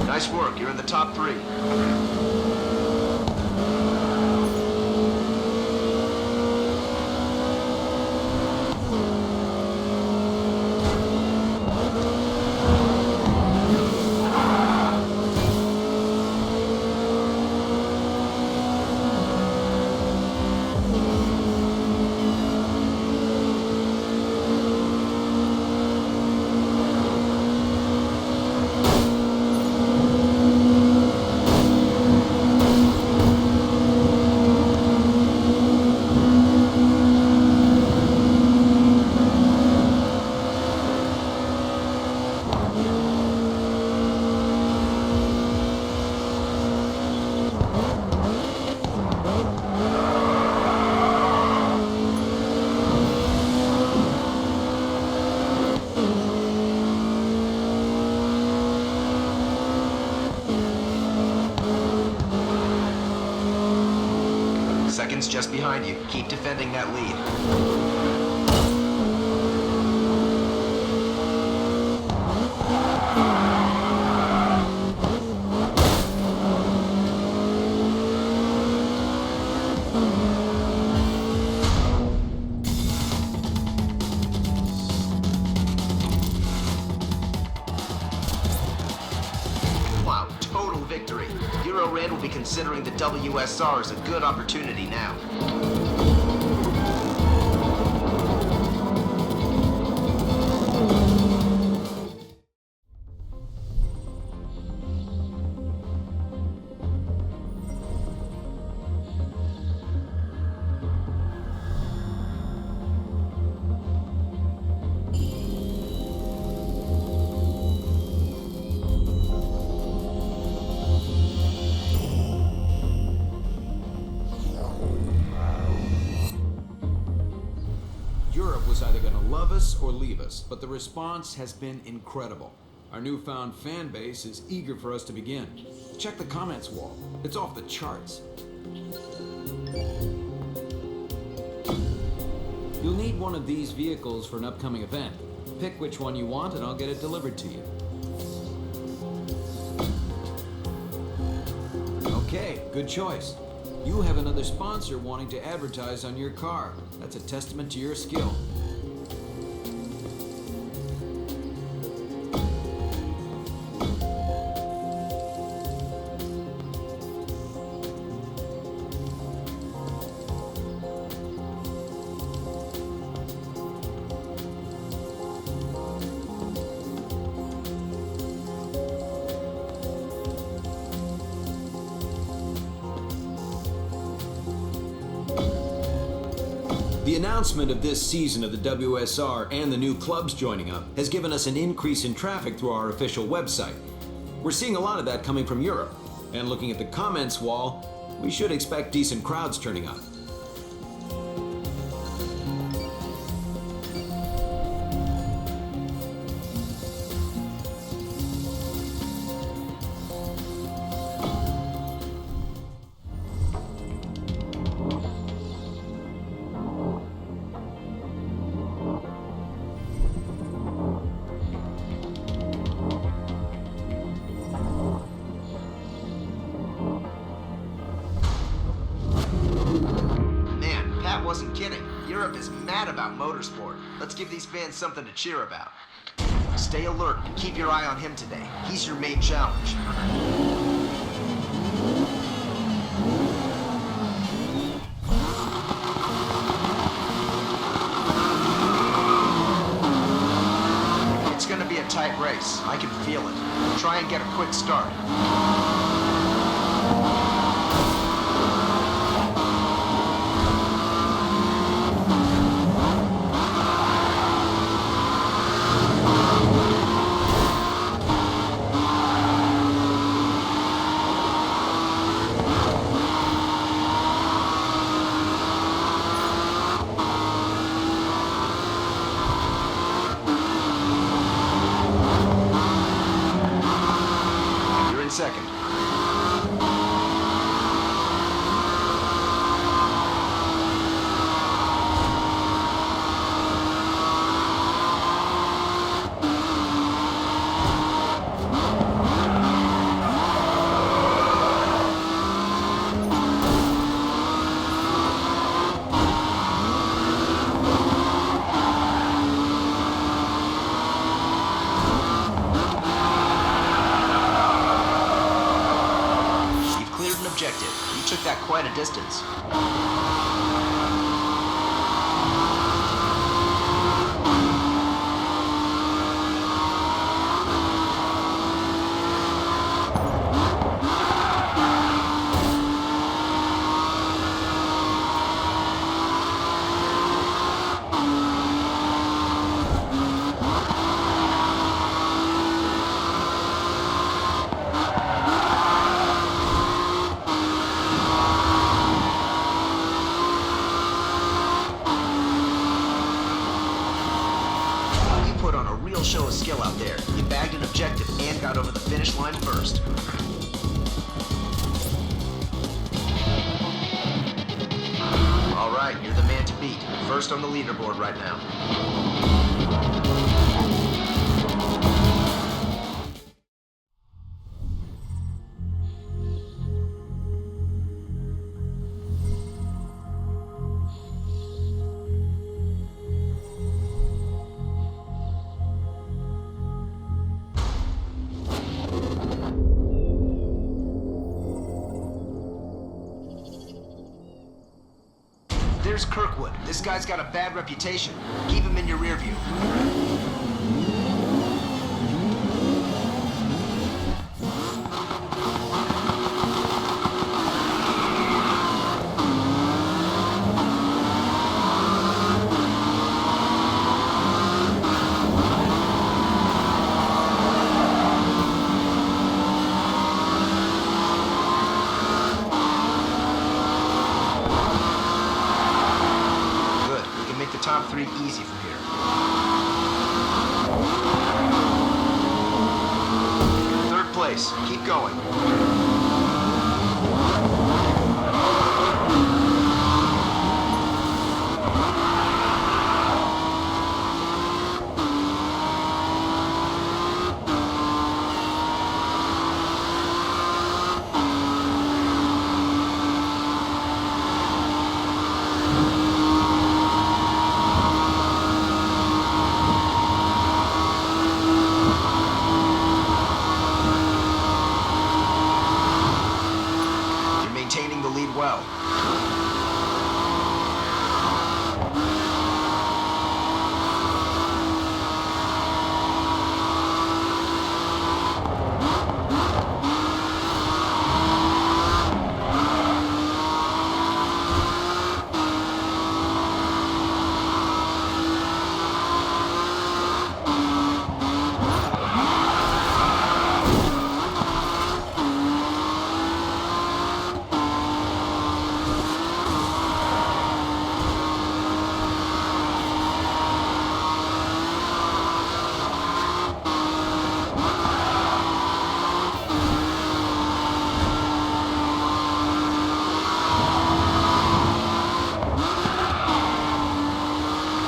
Nice work. You're in the top 3. seconds just behind you. Keep defending that lead. Wow, total victory. Eurorand will be considering the WSR as a good opportunity now. Europe was either going to love us or leave us, but the response has been incredible. Our newfound fan base is eager for us to begin. Check the comments wall. It's off the charts. You'll need one of these vehicles for an upcoming event. Pick which one you want and I'll get it delivered to you. Okay, good choice. You have another sponsor wanting to advertise on your car. That's a testament to your skill. The announcement of this season of the WSR and the new clubs joining up has given us an increase in traffic through our official website. We're seeing a lot of that coming from Europe, and looking at the comments wall, we should expect decent crowds turning up. Wasn't kidding. Europe is mad about motorsport. Let's give these fans something to cheer about. Stay alert and keep your eye on him today. He's your main challenge. It's gonna be a tight race. I can feel it. Try and get a quick start. Second. Objective. You took that quite a distance. Show of skill out there. You bagged an objective and got over the finish line first. first on the leaderboard right now. There's Kirkwood. This guy's got a bad reputation. Keep him in your rear view. Top three easy from here. Third place. Keep going. Maintaining the lead well.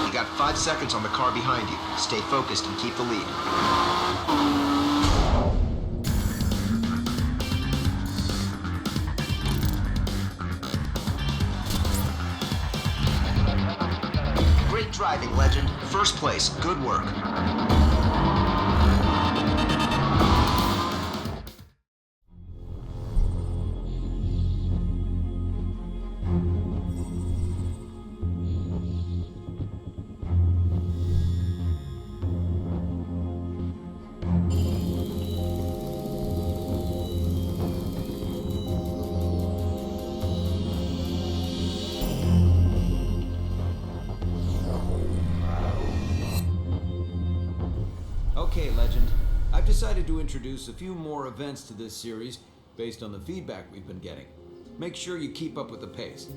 You got 5 seconds on the car behind you. Stay focused and keep the lead. Great driving, Legend. First place. Good work. Okay, Legend. I've decided to introduce a few more events to this series based on the feedback we've been getting. Make sure you keep up with the pace.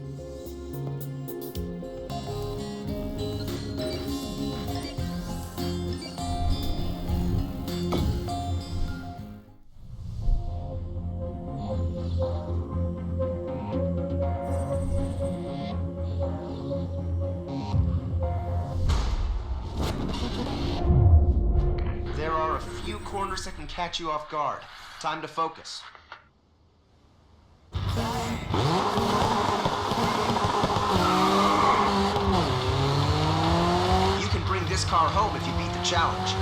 There are a few corners that can catch you off guard. Time to focus. You can bring this car home if you beat the challenge.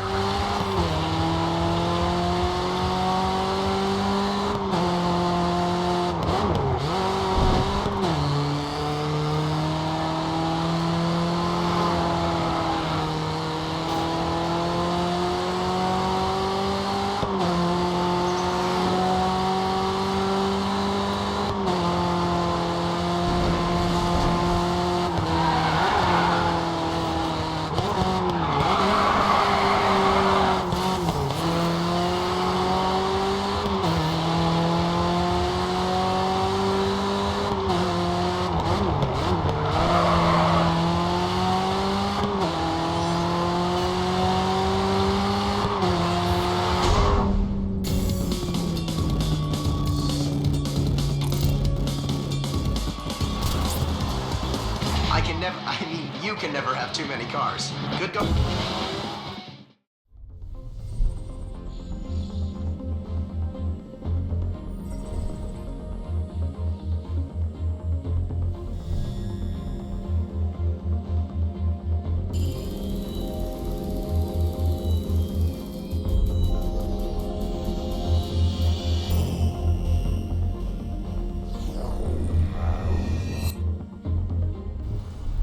you can never have too many cars. Good go.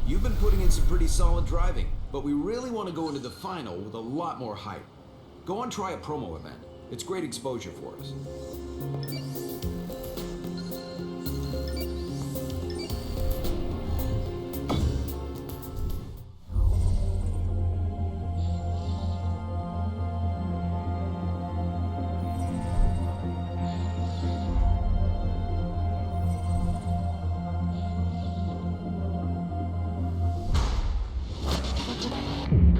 You've been putting in some pretty solid driving, but we really want to go into the final with a lot more hype. Go and try a promo event. It's great exposure for us.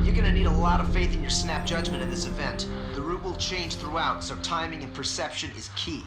You're gonna need a lot of faith in your snap judgment in this event. The route will change throughout, so timing and perception is key.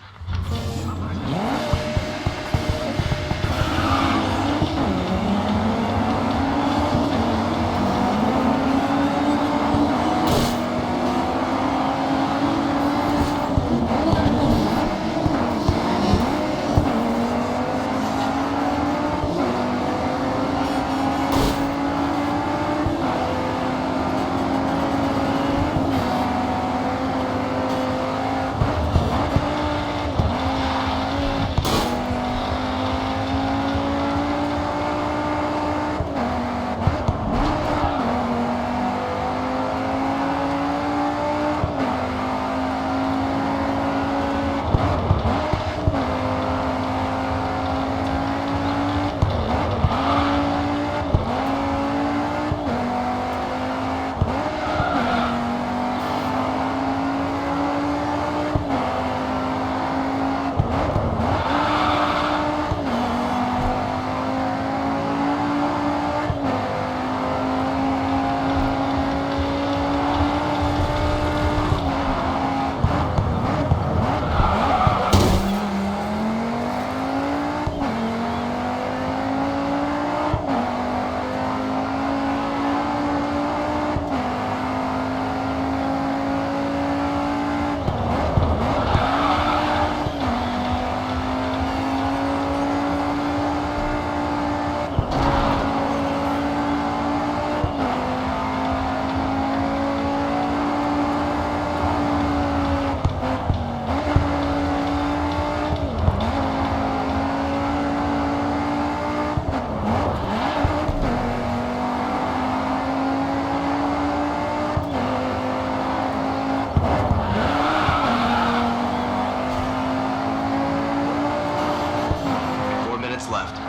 Left.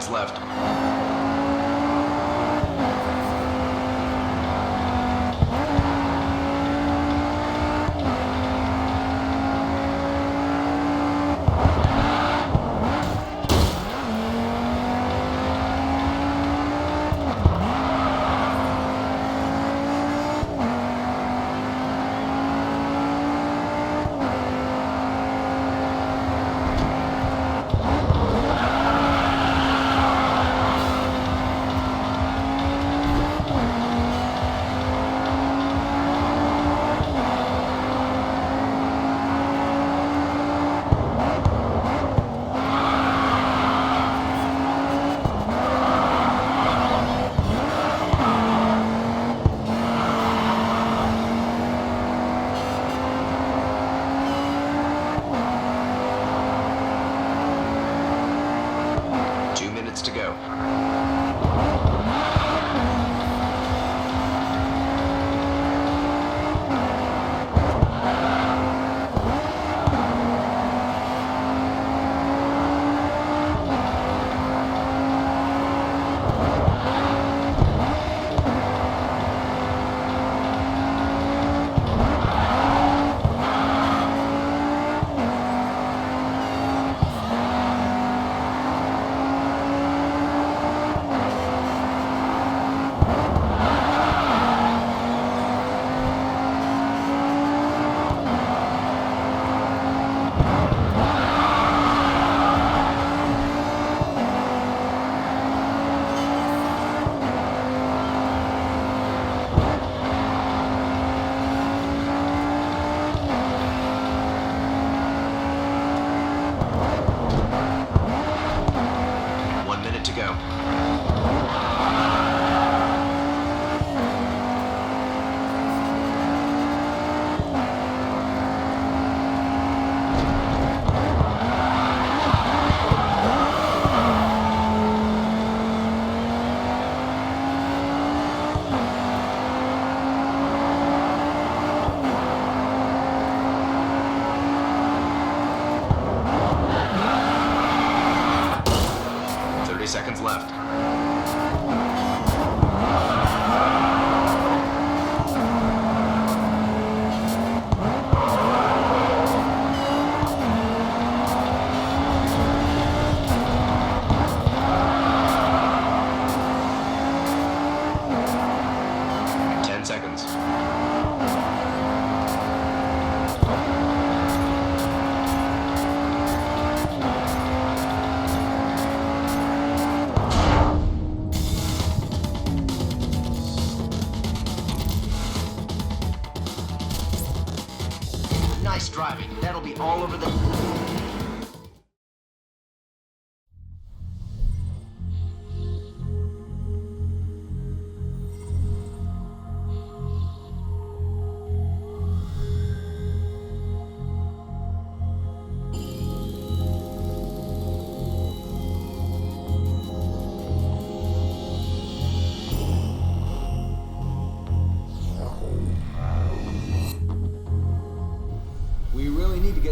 Left. to go. Seconds left. Nice driving. That'll be all over the...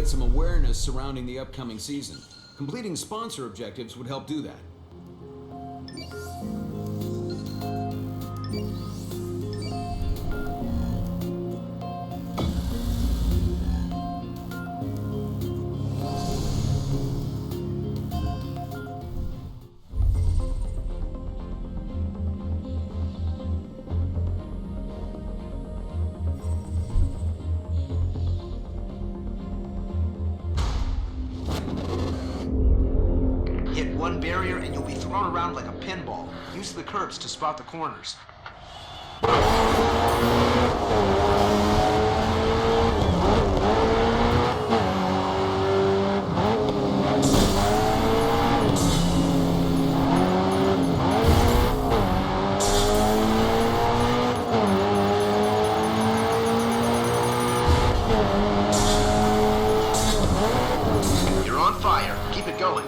Some awareness surrounding the upcoming season. Completing sponsor objectives would help do that. One barrier and you'll be thrown around like a pinball. Use the curbs to spot the corners. You're on fire. Keep it going.